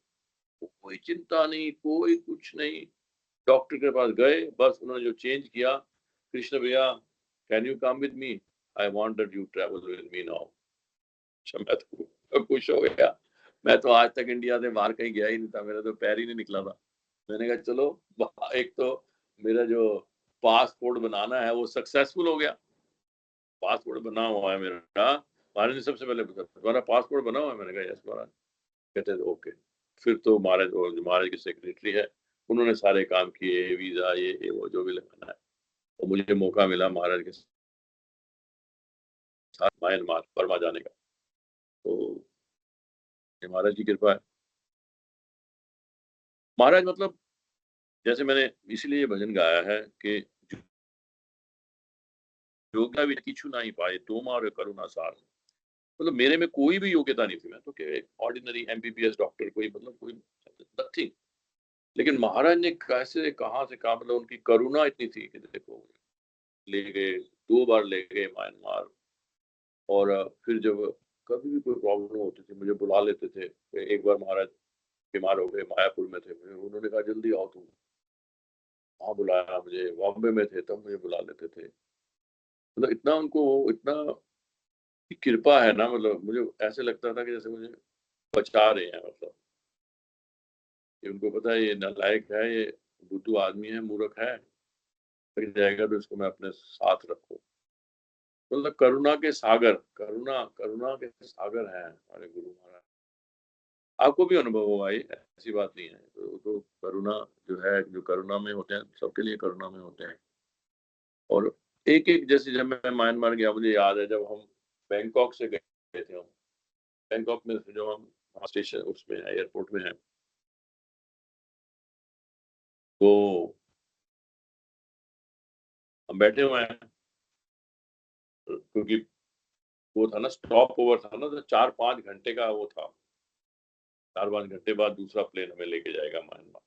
कोई चिंता नहीं, कोई कुछ नहीं। डॉक्टर के पास गए, बस उन्होंने जो चेंज किया, कृष्ण भैया can you come with me, I want that you travel with me now. अच्छा, मैं तो खुश हो गया। मैं तो आज तक इंडिया से बाहर कहीं गया ही नहीं था, मेरा तो पैर ही नहीं निकला था। मैंने कहा चलो, एक तो मेरा जो पासपोर्ट बनाना है वो सक्सेसफुल हो गया, पासपोर्ट बना हुआ है मेरा। महाराज ने सबसे पहले पूछा तुम्हारा पासपोर्ट बना हुआ है, मैंने कहा यस महाराज। कहते थे ओके। फिर तो महाराज, वो जो महाराज के सेक्रेटरी है, उन्होंने सारे काम किए, वीजा ये वो जो भी लगाना है। और मुझे मौका मिला महाराज के साथ म्यांमार बर्मा जाने का। तो ये महाराज की कृपा है। महाराज मतलब जैसे मैंने इसीलिए ये भजन गाया है कि योगा भी किछु नहीं पाए, तुम और करुणा सार। मतलब मेरे में कोई भी योग्यता नहीं थी, मैं तो एक ऑर्डिनरी एमबीबीएस डॉक्टर, कोई मतलब कोई नथिंग। लेकिन महाराज ने कैसे कहाँ से कहाँ, मतलब उनकी करुणा इतनी थी कि देखो, ले गए, 2 बार ले गए म्यांमार। और फिर जब कभी भी कोई प्रॉब्लम होती थी मुझे बुला लेते थे। एक बार महाराज बीमार हो गए, मायापुर में थे, उन्होंने कहा जल्दी आओ तुम। वहाँ बुलाया मुझे, बॉम्बे में थे तब मुझे बुला लेते थे। मतलब इतना उनको, इतना की कृपा है ना, मतलब मुझे ऐसे लगता था कि जैसे मुझे बचा रहे हैं। मतलब कि उनको पता है ये नालायक है, ये बुद्धू आदमी है, मूर्ख है, लग जाएगा तो इसको मैं अपने साथ रखूं। मतलब करुणा के सागर, करुणा करुणा के सागर हैं हमारे गुरु महाराज। आपको भी अनुभव होगा, ये ऐसी बात नहीं है। तो करुणा जो है, जो करुणा में होते हैं, सबके लिए करुणा में होते हैं। और एक एक, जैसे जब मैं म्यांमार गया, मुझे याद है जब हम बैंकॉक से गए थे, हम बैंकॉक में से जो हम स्टेशन उसमें है, एयरपोर्ट में है, तो हम बैठे हुए हैं, क्योंकि वो था ना, स्टॉप ओवर था ना, तो 4-5 घंटे का वो था। 4-5 घंटे बाद दूसरा प्लेन हमें लेके जाएगा म्यांमार।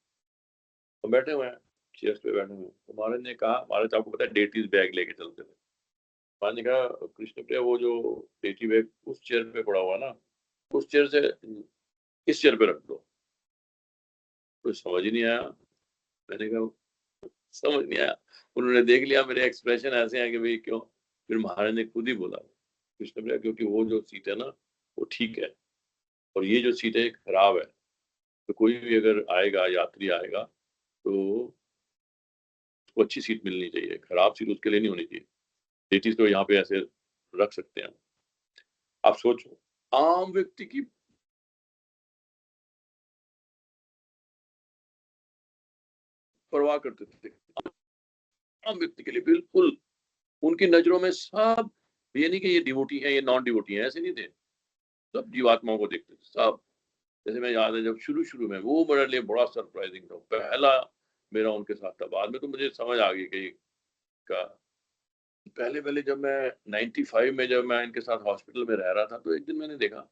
तो बैठे हुए हैं, चेयर्स पे बैठे हुए हैं, तो महाराज ने कहा, महाराज आपको पता है डेटीज बैग लेके चलते थे। महाराज ने कहा, कृष्ण प्रिया वो जो डेटी बैग उस चेयर पे पड़ा हुआ ना, उस चेयर से इस चेयर पे रख दो। कुछ समझ ही नहीं आया। मैंने कहा समझ नहीं आया। उन्होंने देख लिया मेरे एक्सप्रेशन ऐसे हैं कि भाई क्यों। फिर महाराज ने खुद ही बोला, कृष्ण प्रिया क्योंकि वो जो सीट है ना वो ठीक है, और ये जो सीट है खराब है। तो कोई भी अगर आएगा, यात्री आएगा, तो उसको अच्छी सीट मिलनी चाहिए, खराब सीट उसके लिए नहीं होनी चाहिए। लेडीज तो यहाँ पे ऐसे रख सकते हैं। आप सोचो, आम व्यक्ति की परवाह करते थे, आम व्यक्ति के लिए बिल्कुल उनकी नजरों में सब, ये नहीं कि ये डिवोटी है, ये नॉन डिवोटी है, ऐसे नहीं थे। सब जीवात्माओं को देखते थे सब। जैसे मैं याद है जब शुरू शुरू में, वो मेरे लिए बड़ा सरप्राइजिंग था, पहला मेरा उनके साथ था। बाद में तो मुझे समझ आ गई कि का पहले पहले जब मैं 95 में जब मैं इनके साथ हॉस्पिटल में रह रहा था, तो एक दिन मैंने देखा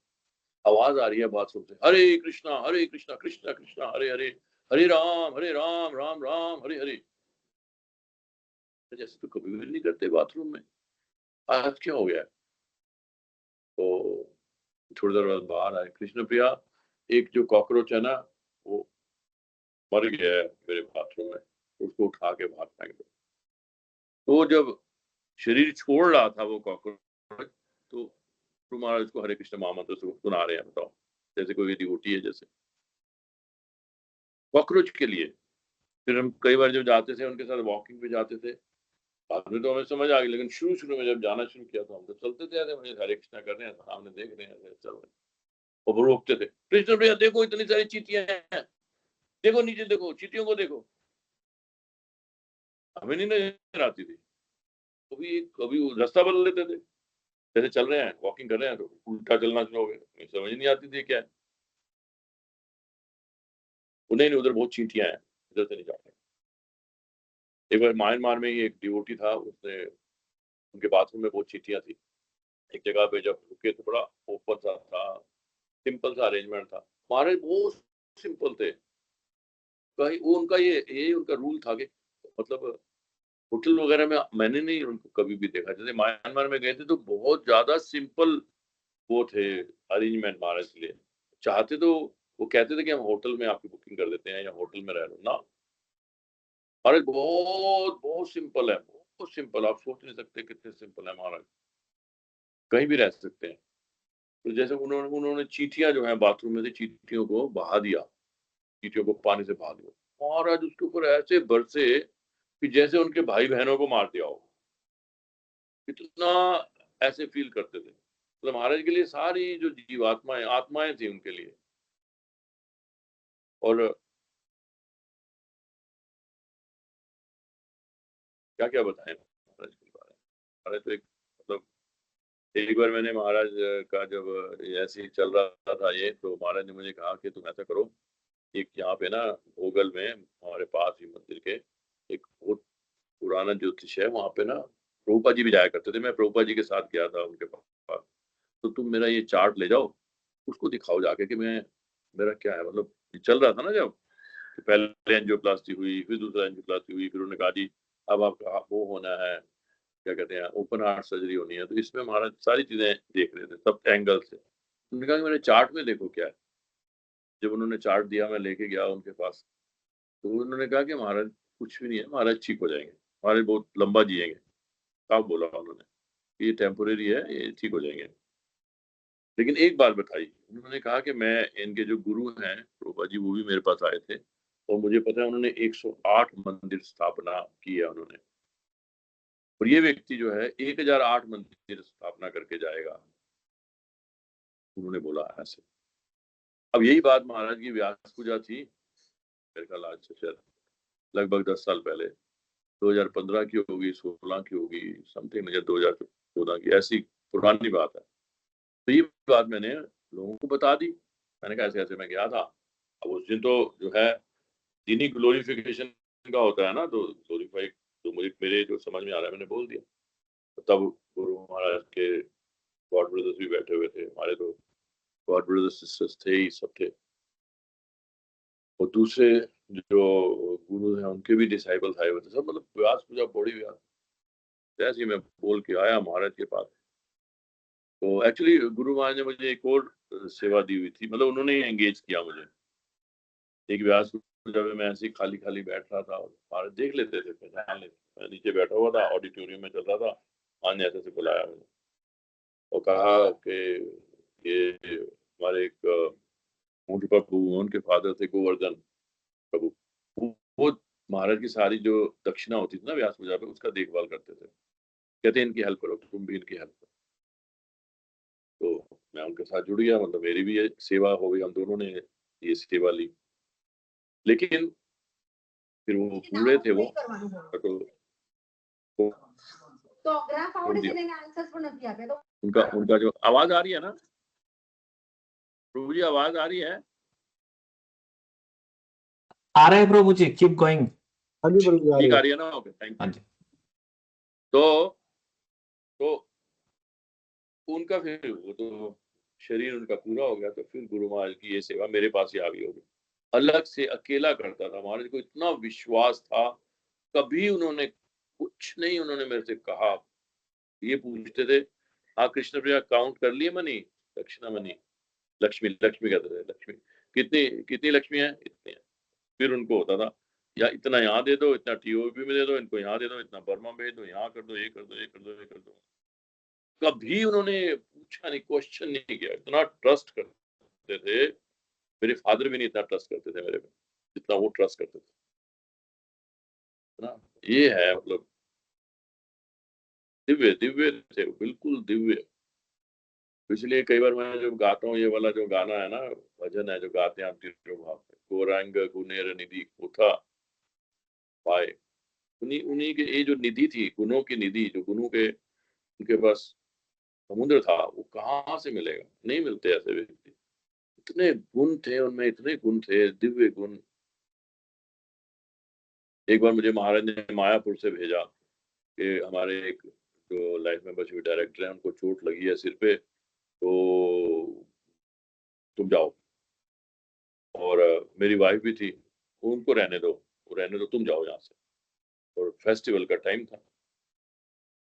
आवाज आ रही है बाथरूम से, हरे कृष्णा कृष्णा कृष्णा हरे हरे, हरे राम राम राम हरे हरे। जैसे तो कभी भी नहीं करते बाथरूम में, आज क्या हो गया है? तो थोड़ी देर बाद बाहर आए, कृष्ण प्रिया एक जो कॉकरोच है ना, वो मर गया है मेरे बाथरूम में, उसको उठा के बाहर फेंक दो। तो जब शरीर छोड़ रहा था वो कॉकरोच, तो महाराज उसको हरे कृष्ण महामंत्र सुना रहे हैं, बताओ, जैसे कोई डिवोटी है, जैसे कॉकरोच के लिए। फिर हम कई बार जब जाते थे उनके साथ वॉकिंग पे जाते थे, बाद में तो हमें समझ आ गई, लेकिन शुरू शुरू में जब जाना शुरू किया तो हम तो चलते थे ऐसे, मुझे हरे कृष्णा कर रहे हैं, सामने देख रहे हैं, ऐसे चल रहे हैं, और वो रोकते थे, कृष्ण भैया देखो इतनी सारी चींटियां हैं, देखो नीचे देखो, चींटियों को देखो। हमें नहीं नजर आती थी। कभी कभी वो रास्ता बदल लेते थे, जैसे चल रहे हैं, वॉकिंग कर रहे हैं, तो उल्टा चलना शुरू हो गए, समझ नहीं आती थी क्या है। उन्हें उधर बहुत चींटियां हैं, इधर से नहीं जाते। एक बार म्यांमार में ही एक डिवोटी था, उसने, उनके बाथरूम में बहुत चींटियां थी। एक जगह पे जब रुके तो बड़ा ओपन सा था, सिंपल सा अरेंजमेंट था, हमारे बहुत सिंपल थे। कहीं वो उनका ये उनका रूल था कि मतलब होटल वगैरह में मैंने नहीं उनको कभी भी देखा। जैसे म्यांमार में गए थे तो बहुत ज्यादा सिंपल वो थे अरेंजमेंट हमारे लिए। चाहते तो वो कहते थे कि हम होटल में आपकी बुकिंग कर देते हैं या होटल में रह लो ना। महाराज बहुत बहुत सिंपल है, बहुत सिंपल, आप सोच नहीं सकते कितने सिंपल है महाराज, कहीं भी रह सकते हैं। तो जैसे उन्होंने उन्होंने चींटियां जो है बाथरूम में से चींटियों को बहा दिया, चींटियों को पानी से बहा दिया, महाराज उसके ऊपर ऐसे बरसे कि जैसे उनके भाई बहनों को मार दिया हो, इतना ऐसे फील करते थे। मतलब महाराज के लिए सारी जो जीवात्माएं आत्माएं थी उनके लिए। और क्या क्या बताएं महाराज के बारे में। महाराज तो एक मतलब, एक बार मैंने महाराज का जब ऐसे ही चल रहा था ये, तो महाराज ने मुझे कहा कि तुम ऐसा करो, एक यहाँ पे ना भोगल में हमारे पास ही मंदिर के एक बहुत पुराना ज्योतिष है, वहां पे ना प्रभुपा जी भी जाया करते थे। मैं प्रभुपा जी के साथ गया था उनके पास। तो तुम मेरा ये चार्ट ले जाओ, उसको दिखाओ जाके कि मैं मेरा क्या है, मतलब ये चल रहा था ना जब कि पहले एंजियोप्लास्टी हुई, फिर दूसरा एंजियोप्लास्टी हुई, फिर उन्होंने कहा जी अब आपका वो होना है, क्या कहते हैं, ओपन हार्ट सर्जरी होनी है। तो इसमें हमारा सारी चीजें देख रहे थे सब एंगल से। उन्होंने कहा कि मेरे चार्ट में देखो क्या है। जब उन्होंने चार्ट दिया, मैं लेके गया उनके पास, तो उन्होंने कहा कि महाराज कुछ भी नहीं है, महाराज ठीक हो जाएंगे, महाराज बहुत लंबा जिएंगे। साफ बोला उन्होंने, ये टेम्पोरेरी है, ये ठीक हो जाएंगे। लेकिन एक बात बताई, उन्होंने कहा कि मैं, इनके जो गुरु हैं प्रभुपा जी, वो भी मेरे पास आए थे और मुझे पता है उन्होंने 108 मंदिर स्थापना की है उन्होंने, और ये व्यक्ति जो है 1008 मंदिर स्थापना करके जाएगा, उन्होंने बोला ऐसे। अब यही बात महाराज की व्यास पूजा थी, मेरे ख्याल आज से शायद लगभग 10 साल पहले, 2015 की होगी, 16 की होगी, समथिंग मुझे 2014 की, ऐसी पुरानी बात है। तो ये बात मैंने लोगों को बता दी, मैंने कहा ऐसे ऐसे मैं गया था। अब उस दिन तो जो है दीनी ग्लोरिफिकेशन का होता है ना, तो ग्लोरीफाई तो मुझे मेरे जो समझ में आ रहा है मैंने बोल दिया। तो तब गुरु महाराज के गॉड ब्रदर्स भी बैठे हुए थे, हमारे तो गॉड ब्रदर्स सिस्टर्स थे ही, सब थे, और दूसरे जो गुरु हैं उनके भी डिसाइबल्स आए हुए थे सब, मतलब व्यास पूजा बड़ी व्यास। जैसे ही मैं बोल के आया महाराज के पास, तो एक्चुअली गुरु महाराज ने मुझे एक और सेवा दी हुई थी, मतलब उन्होंने एंगेज किया मुझे। एक व्यास पूजा में मैं ऐसे ही खाली खाली बैठ रहा था और महाराज देख लेते थे, पहचान लेते। मैं नीचे बैठा हुआ था, ऑडिटोरियम में चल रहा था, महाराज ने ऐसे से बुलाया मुझे और कहा कि ये हमारे एक पूज्य प्रभु, उनके फादर थे गोवर्धन प्रभु, वो महाराज की सारी जो दक्षिणा होती थी ना व्यास पूजा पे, उसका देखभाल करते थे। कहते इनकी हेल्प करो, तुम भी इनकी हेल्प करो। तो मैं उनके साथ जुड़ गया, मतलब मेरी भी ये सेवा हो गई, हम दोनों ने ये सेवा ली। लेकिन फिर वो बूढ़े थे, वो तो उनका उनका जो आवाज आ रही है ना प्रभु जी, आवाज आ रही है? आ रहा है प्रभु जी, कीप गोइंग। हाँ जी प्रभु जी, ठीक आ रही है ना? ओके, थैंक हाँ यू। जी। तो उनका फिर वो तो शरीर उनका पूरा हो गया, तो फिर गुरु महाराज की ये सेवा मेरे पास ही आ गई होगी। अलग से अकेला करता था, महाराज को इतना विश्वास था, कभी उन्होंने कुछ नहीं उन्होंने मेरे से कहा। ये पूछते थे, हाँ कृष्ण प्रिया काउंट कर लिए मनी, दक्षिणा मनी, लक्ष्मी, लक्ष्मी कहते थे, लक्ष्मी कितनी कितनी लक्ष्मी है, इतनी है। फिर उनको होता था, या इतना यहाँ दे दो, इतना टीओपी में दे दो, इनको यहाँ दे दो, इतना बर्मा भेज दो, यहाँ कर दो, ये कर दो, ये कर दो, ये कर दो। कभी उन्होंने पूछा नहीं, क्वेश्चन नहीं किया। इतना ट्रस्ट करते थे, मेरे फादर भी नहीं इतना ट्रस्ट करते थे मेरे पे जितना वो ट्रस्ट करते थे ना। ये है मतलब दिव्य, दिव्य थे, बिल्कुल दिव्य। इसलिए कई बार मैं जब गाता हूँ ये वाला जो गाना है ना, भजन है जो गाते हैं हम तीनों भाव में, गौरांग गुनेर निधि कोथा पाए, उन्हीं उन्हीं के ये जो निधि थी, गुणों की निधि, जो गुणों के उनके पास समुद्र था, वो कहाँ से मिलेगा, नहीं मिलते ऐसे व्यक्ति। इतने गुण थे उनमें, इतने गुण थे, दिव्य गुण। एक बार मुझे महाराज ने मायापुर से भेजा कि हमारे एक जो लाइफ मेंबरशिप डायरेक्टर है, उनको चोट लगी है सिर पे, तो तुम जाओ। और मेरी वाइफ भी थी, उनको रहने दो, वो रहने दो, तुम जाओ यहाँ से। और फेस्टिवल का टाइम था,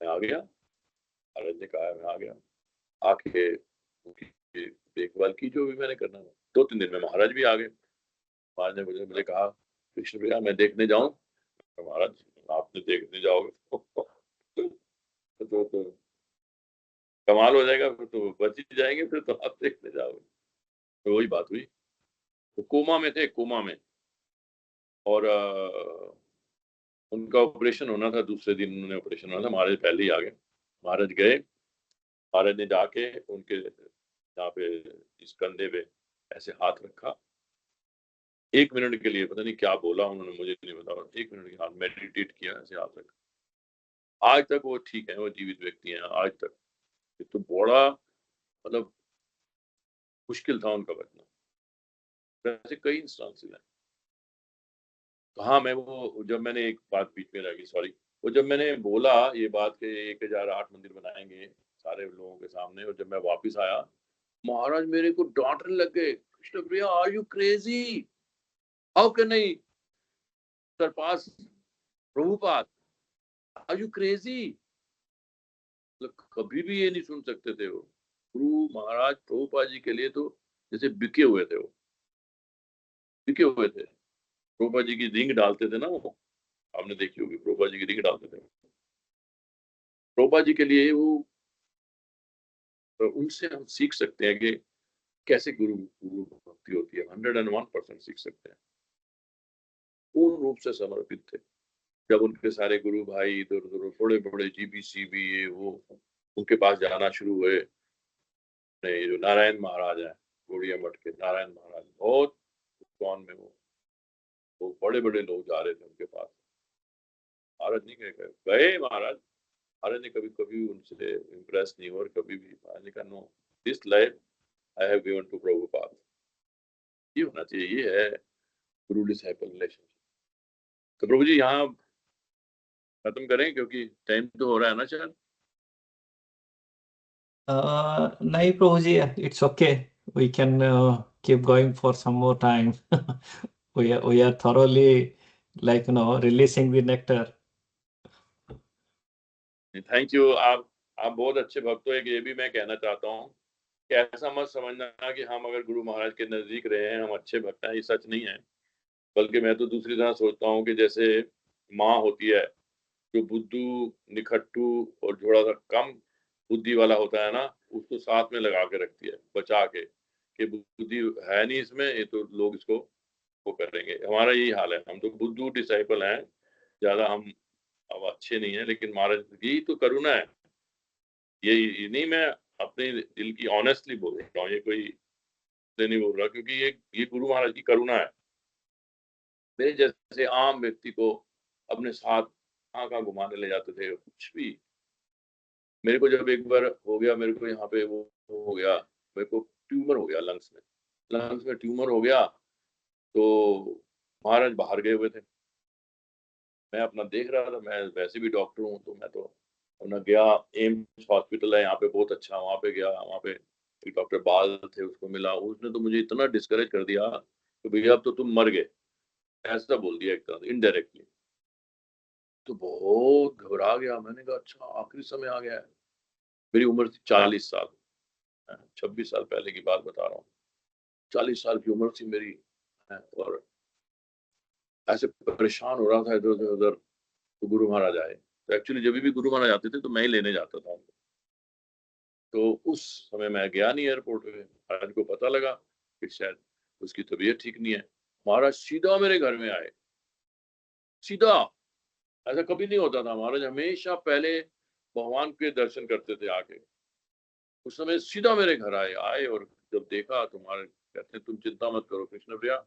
मैं आ गया, महाराज ने कहा मैं आ गया, आके उनकी देखभाल की जो भी मैंने करना था। 2-3 दिन में महाराज भी आ गए। महाराज ने मुझे कहा, कृष्ण भैया मैं देखने जाऊं? महाराज आपने देखने जाओगे तो कमाल हो जाएगा, फिर तो बच ही जाएंगे, फिर तो आप देखने जाओगे। तो वही बात हुई। वो कोमा में थे, कोमा में, और उनका ऑपरेशन होना था, दूसरे दिन उन्होंने ऑपरेशन होना था, महाराज पहले ही आ गए। महाराज गए, महाराज ने जाके उनके यहाँ पे इस कंधे पे ऐसे हाथ रखा, 1 मिनट के लिए, पता नहीं क्या बोला उन्होंने, मुझे नहीं पता, 1 मिनट के हाथ मेडिटेट किया, ऐसे हाथ रखा। आज तक वो ठीक है, वो जीवित व्यक्ति हैं आज तक। ये तो बड़ा मतलब मुश्किल था उनका बचना। ऐसे कई इंस्टांसेस हैं। तो हाँ, मैं वो जब मैंने एक बात बीच में रह गई, सॉरी, वो जब मैंने बोला ये बात कि 1008 मंदिर बनाएंगे सारे लोगों के सामने। और जब मैं वापस आया, महाराज मेरे को डांटने लग गए, Krishna Priya are you crazy, how can I surpass Prabhupada, are you crazy. मतलब कभी भी ये नहीं सुन सकते थे वो। गुरु महाराज प्रभुपाद जी के लिए तो जैसे बिके हुए थे, वो बिके हुए थे। प्रभुपाद जी की रिंग डालते थे ना वो, आपने देखी होगी, प्रभुपाद जी की रिंग डालते थे। प्रभुपाद जी के लिए वो, उनसे हम सीख सकते हैं कि कैसे गुरु गुरु भक्ति होती है। 101% सीख सकते हैं। पूर्ण रूप से समर्पित थे। जब उनके सारे गुरु भाई इधर उधर बड़े बड़े जीबीसीबी ये वो उनके पास जाना शुरू हुए, ये जो नारायण महाराज हैं, गोड़िया मठ के नारायण महाराज, बहुत कौन में वो बड़े बड़े लोग जा रहे थे उनके पास। महाराज नहीं गए महाराज। महाराज ने कभी कभी उनसे इम्प्रेस नहीं हुआ, और कभी भी महाराज ने कहा no, this life I have given to Prabhupada. ये होना चाहिए, ये है गुरु डिसाइपल रिलेशनशिप। तो प्रभु जी यहाँ खत्म करें क्योंकि टाइम तो हो रहा है ना शायद। nahi Prabhuji, it's okay. We can keep going for some more time. We are thoroughly, like, releasing the nectar. Thank you. आप बहुत अच्छे भक्त हो। एक ये भी मैं कहना चाहता हूँ कि ऐसा मत समझना कि हम अगर गुरु महाराज के नजदीक रहे हैं हम अच्छे भक्त हैं, ये सच नहीं है। बल्कि मैं तो दूसरी तरह सोचता हूँ कि जैसे माँ होती है जो बुद्धू, निखट्टू और थोड़ा सा कम बुद्धि वाला होता है ना, उसको साथ में लगा के रखती है, बचा के, कि बुद्धि है नहीं इसमें, ये तो लोग इसको वो करेंगे। हमारा यही हाल है। हम तो बुद्धू डिसाइपल हैं, ज्यादा हम अब अच्छे नहीं है, लेकिन महाराज की तो करुणा है। ये नहीं, मैं अपने दिल की ऑनेस्टली बोल रहा हूँ, ये कोई नहीं बोल रहा, क्योंकि ये गुरु महाराज की करुणा है। मेरे जैसे आम व्यक्ति को अपने साथ कहाँ कहाँ घुमाने ले जाते थे, कुछ भी। मेरे को जब एक बार हो गया, मेरे को यहाँ पे वो हो गया, मेरे को ट्यूमर हो गया लंग्स में। लंग्स में ट्यूमर हो गया तो महाराज बाहर गए हुए थे, मैं अपना देख रहा था। मैं वैसे भी डॉक्टर हूँ, तो मैं तो अपना गया। एम्स हॉस्पिटल है यहाँ पे, बहुत अच्छा, वहाँ पे गया। वहाँ पे एक डॉक्टर बाल थे, उसको मिला। उसने तो मुझे इतना डिस्करेज कर दिया कि भैया अब तो तुम मर गए, ऐसा बोल दिया एक तरह इनडायरेक्टली। तो बहुत घबरा गया। मैंने कहा अच्छा आखिरी समय आ गया है। मेरी उम्र थी 40 साल, 26 साल पहले की बात बता रहा हूँ। 40 साल की उम्र थी मेरी, और ऐसे परेशान हो रहा था इधर उधर उधर। तो गुरु महाराज आए। तो एक्चुअली जब भी गुरु महाराज आते थे तो मैं ही लेने जाता था उनको। तो उस समय मैं गया नहीं एयरपोर्ट पे। महाराज को पता लगा कि शायद उसकी तबीयत ठीक नहीं है। महाराज सीधा मेरे घर में आए, सीधा। ऐसा कभी नहीं होता था। महाराज हमेशा पहले भगवान के दर्शन करते थे आके। उस समय सीधा मेरे घर आए और जब देखा तो महाराज कहते हैं तुम चिंता मत करो कृष्ण प्रिया,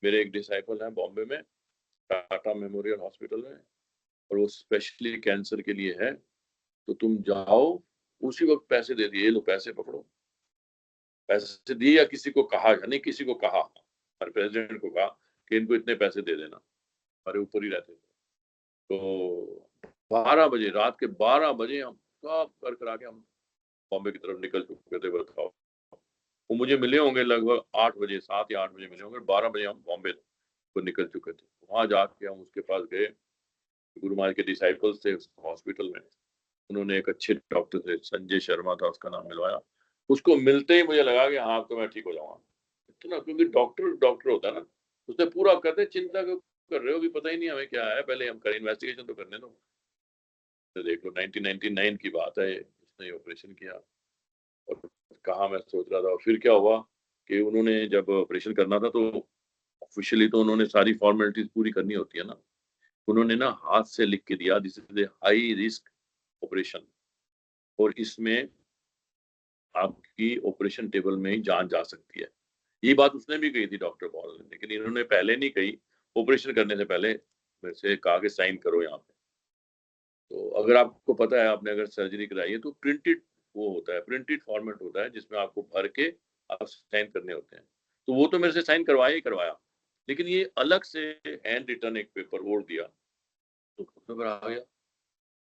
मेरे एक डिसाइपल हैं बॉम्बे में, टाटा मेमोरियल हॉस्पिटल में, और वो स्पेशली कैंसर के लिए है, तो तुम जाओ। उसी वक्त पैसे दे दिए, ये लो पैसे पकड़ो। पैसे दिए या किसी को कहा, नहीं किसी को कहा, हमारे प्रेसिडेंट को कहा कि इनको इतने पैसे दे देना। हमारे ऊपर ही रहते थे। तो 12 बजे, रात के 12 बजे हम सब कर करा के हम बॉम्बे की तरफ निकल चुके थे। बताओ, वो मुझे मिले होंगे लगभग 8 बजे, 7 या 8 बजे मिले होंगे। 12 बजे हम बॉम्बे को निकल चुके थे। वहां जाके हम उसके पास गए। गुरु महाराज के डिसाइपल्स थे हॉस्पिटल में। उन्होंने एक अच्छे डॉक्टर थे, संजय शर्मा था उसका नाम, मिलवाया। उसको मिलते ही मुझे लगा कि हाँ अब तो मैं ठीक हो जाऊंगा। इतना, क्योंकि डॉक्टर डॉक्टर होता है ना, उसने पूरा कहते चिंता क्यों कर रहे हो, अभी पता ही नहीं हमें क्या है, पहले हम करें, इन्वेस्टिगेशन तो करने दो। तो देख लो 1999 की बात है, उसने ऑपरेशन किया। और कहा मैं सोच रहा था, और फिर क्या हुआ कि उन्होंने जब ऑपरेशन करना था तो ऑफिशियली तो उन्होंने सारी फॉर्मेलिटीज पूरी करनी होती है ना। उन्होंने ना हाथ से लिख के दिया this is A high risk operation, और इसमें आपकी ऑपरेशन टेबल में ही जान जा सकती है। ये बात उसने भी कही थी डॉक्टर पॉल ने, लेकिन इन्होंने पहले नहीं कही। ऑपरेशन करने से पहले मेरे से कहा कि साइन करो यहाँ पे। तो अगर आपको पता है, आपने अगर सर्जरी कराई है तो प्रिंटेड वो होता है, प्रिंटेड फॉर्मेट होता है जिसमें आपको भर के आप साइन करने होते हैं। तो वो तो मेरे से साइन करवाया ही करवाया, लेकिन ये अलग से हैंड रिटन एक पेपर और दिया। तो घबरा गया।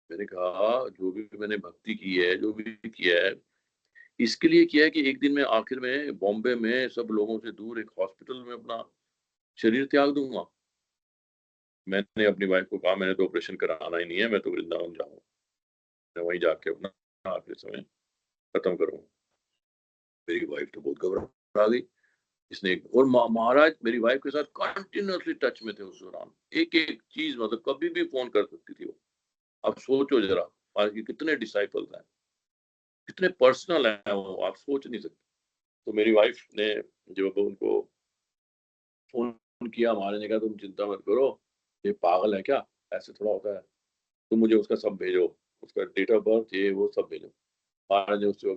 मैंने कहा जो भी मैंने भक्ति की है, जो भी किया है, इसके लिए किया है कि एक दिन मैं आखिर में बॉम्बे में सब लोगों से दूर एक हॉस्पिटल में अपना शरीर त्याग दूंगा। मैंने अपनी वाइफ को कहा मैंने तो ऑपरेशन कराना ही नहीं है, मैं तो वृंदावन जाऊंगा, मैं वहीं जाके अपना आखिरी समय खत्म करूंगा। मेरी वाइफ तो बहुत घबरा गई। इसने और महाराज मेरी वाइफ के साथ कंटिन्यूअसली टच में थे उस दौरान, एक एक चीज मतलब कभी भी फोन कर सकती थी वो। अब सोचो जरा महाराज के कितने डिसाइपल्स हैं, कितने पर्सनल है वो, आप सोच नहीं सकते। तो मेरी वाइफ ने जब उनको फोन किया, महाराज ने कहा तुम चिंता मत करो, ये पागल है क्या, ऐसे थोड़ा होता है, तुम मुझे उसका सब भेजो, उसका डेट ऑफ बर्थ ये वो सब भेजो। महाराज ने उससे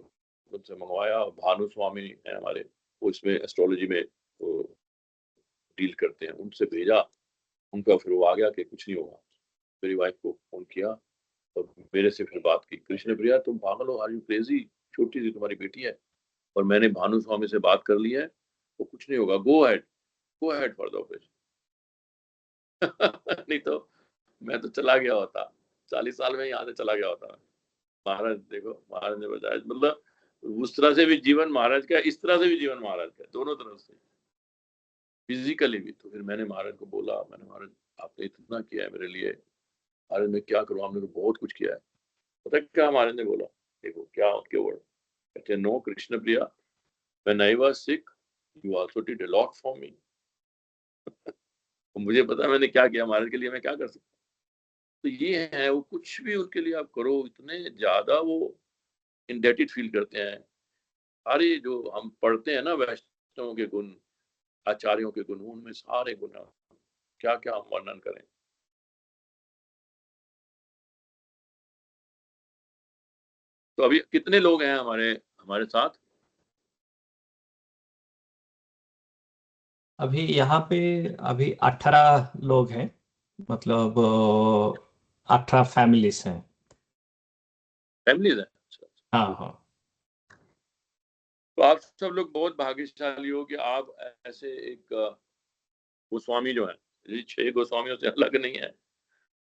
मुझसे मंगवाया। भानु स्वामी है हमारे, वो इसमें एस्ट्रोलॉजी में वो डील करते हैं, उनसे भेजा। उनका फिर वो आ गया कि कुछ नहीं होगा। मेरी वाइफ को फोन किया और मेरे से फिर बात की, कृष्ण प्रिया तुम पागल हो, आर यू क्रेजी, छोटी सी तुम्हारी बेटी है और मैंने भानु स्वामी से बात कर ली है, तो कुछ नहीं होगा, go ahead for the operation. नहीं तो मैं तो चला गया होता, 40 साल में यहाँ से चला गया होता। महाराज देखो, महाराज ने बताया, मतलब उस तरह से भी जीवन महाराज का, इस तरह से भी जीवन महाराज का, दोनों तरफ से, फिजिकली भी। तो फिर मैंने महाराज को बोला, मैंने महाराज आपने इतना किया है मेरे लिए, महाराज मैं क्या करूँ, आपने तो बहुत कुछ किया है। पता है क्या महाराज ने बोला, देखो क्या उनके वर्ड, कहते no Krishna Priya, when I was sick you also did a lot for me. मुझे पता है मैंने क्या किया महाराज के लिए, मैं क्या कर सकता। तो ये है, वो कुछ भी उनके लिए आप करो, इतने ज्यादा वो इंडेटेड फील करते हैं। सारे जो हम पढ़ते हैं ना वैष्णवों के गुण, आचार्यों के गुण, उनमें सारे गुण हैं। क्या क्या हम वर्णन करें। तो अभी कितने लोग हैं हमारे हमारे साथ? अभी यहाँ पे अभी 18 लोग हैं, मतलब 18 फैमिलीज हैं। फैमिलीज हैं? अच्छा। हाँ हाँ। तो आप सब लोग बहुत भाग्यशाली हो कि आप ऐसे एक गोस्वामी जो है, ये 6 गोस्वामियों से अलग नहीं है।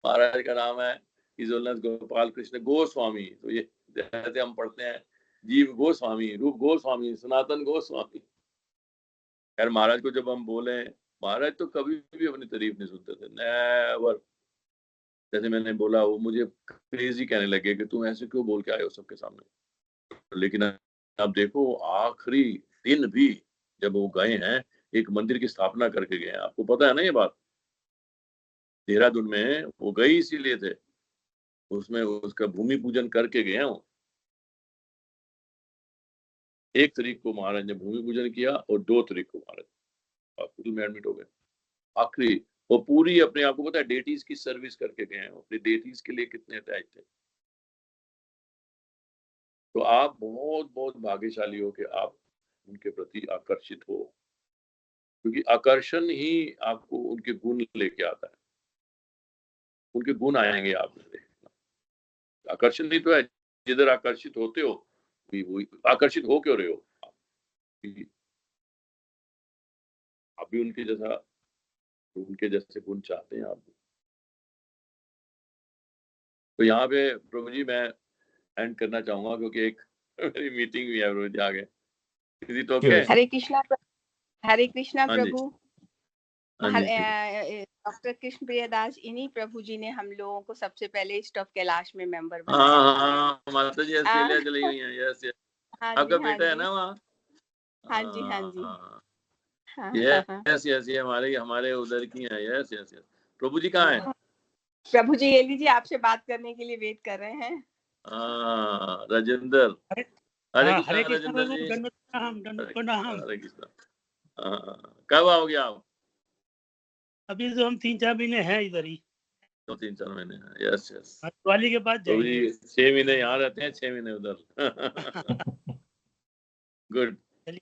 महाराज का नाम है इजोलनाथ गोपाल कृष्ण गोस्वामी। तो ये जैसे हम पढ़ते हैं जीव गोस्वामी, रूप गोस्वामी, सनातन गोस्वामी। यार महाराज को जब हम बोले, महाराज तो कभी भी अपनी तारीफ नहीं सुनते थे, नेवर। जैसे मैंने बोला, वो मुझे क्रेजी कहने लगे कि तुम ऐसे क्यों बोल के आए हो सबके सामने। लेकिन आप देखो आखिरी दिन भी जब वो गए हैं, एक मंदिर की स्थापना करके गए हैं। आपको पता है ना ये बात, देहरादून में वो गए इसीलिए थे, उसमें उसका भूमि पूजन करके गए हैं। 1 तारीख को महाराज ने भूमि पूजन किया और 2 तारीख को महाराज हॉस्पिटल में एडमिट हो गए। आखिरी वो पूरी अपने, आपको पता है डेटीज की सर्विस करके गए हैं, अपने डेटीज के लिए कितने अटैच थे। तो आप बहुत बहुत भाग्यशाली हो कि आप उनके प्रति आकर्षित हो, क्योंकि आकर्षण ही आपको उनके गुण लेके आता है। उनके गुण आएंगे आप में। आकर्षण ही तो है, जिधर आकर्षित होते हो वही आकर्षित हो क्यों रहे हो आप भी उनके जैसे गुण चाहते हैं आप भी। तो यहाँ पे प्रभु जी मैं एंड करना चाहूंगा, क्योंकि एक मेरी मीटिंग भी है प्रभु जी आगे। Is it okay? Hare Krishna हाँ जी, प्रभु। हाँ जी, ठीक है। डॉक्टर कृष्ण प्रियदास, इन्हीं प्रभु जी ने हम लोगों को सबसे पहले स्टॉप कैलाश में मेंबर हाँ बनाया था। हाँ, माता जी ऑस्ट्रेलिया चली गई हैं। यस यस, हाँ आपका जी, हाँ बेटा है जी, ना वहाँ? हाँ जी, हाँ जी, हाँ, हाँ हाँ हाँ। यस यस, ये हमारे हमारे उधर की हैं। Yes yes yes. प्रभु जी कहाँ हैं? प्रभु जी ये लीजिए, आपसे बात करने के लिए वेट कर रहे हैं। हाँ, राजेंद्र। हरे हरे हरे कृष्ण राजेंद्र प्रभु, जी। दंडवत प्रणाम, दंडवत प्रणाम। हरे कृष्णा। हाँ, कब आओगे आप? अभी तो हम 3-4 महीने हैं इधर ही, 2-3-4 महीने हैं। Yes yes. दिवाली के बाद प्रभु जाएंगे। जी 6 महीने यहाँ रहते हैं, 6 महीने उधर। गुड, चलिए,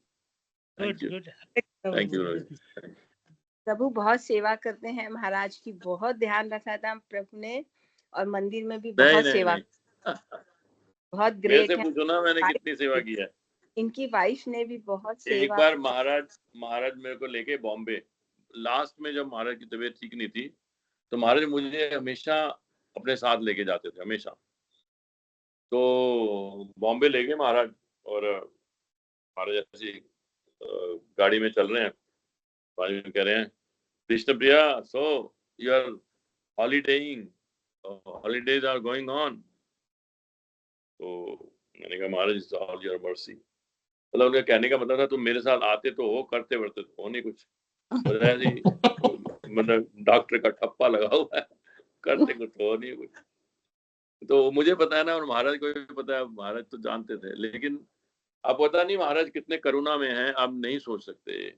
thank good you, good. Hare Krishna thank प्रभु, यू हरे प्रभु कृष्ण। जी। प्रभु बहुत सेवा करते हैं, महाराज की बहुत ध्यान रखा था प्रभु ने, और मंदिर में भी नहीं बहुत नहीं सेवा, नहीं, बहुत मेरे से ग्रेट है। पूछो ना मैंने कितनी सेवा की है। इनकी वाइफ ने भी बहुत एक सेवा। बार महाराज मेरे को लेके बॉम्बे, लास्ट में जब महाराज की तबीयत ठीक नहीं थी, तो महाराज मुझे हमेशा अपने साथ लेके जाते थे हमेशा। तो बॉम्बे ले गए महाराज, और महाराज ऐसी गाड़ी में चल रहे हैं, बाजू में कह रहे हैं, Krishna Priya, so you are holidaying, holidays are going on. तो मैंने कहा महाराज इट्स ऑल योर मर्सी। मतलब उनका कहने का मतलब था तुम मेरे साथ आते तो हो, करते वर्ते तो हो नहीं कुछ, ऐसी मतलब डॉक्टर का ठप्पा लगा हुआ है, करते कुछ हो नहीं कुछ। तो मुझे पता है ना, और महाराज को भी पता है, महाराज तो जानते थे, लेकिन अब पता नहीं महाराज कितने करुणा में हैं, आप नहीं सोच सकते।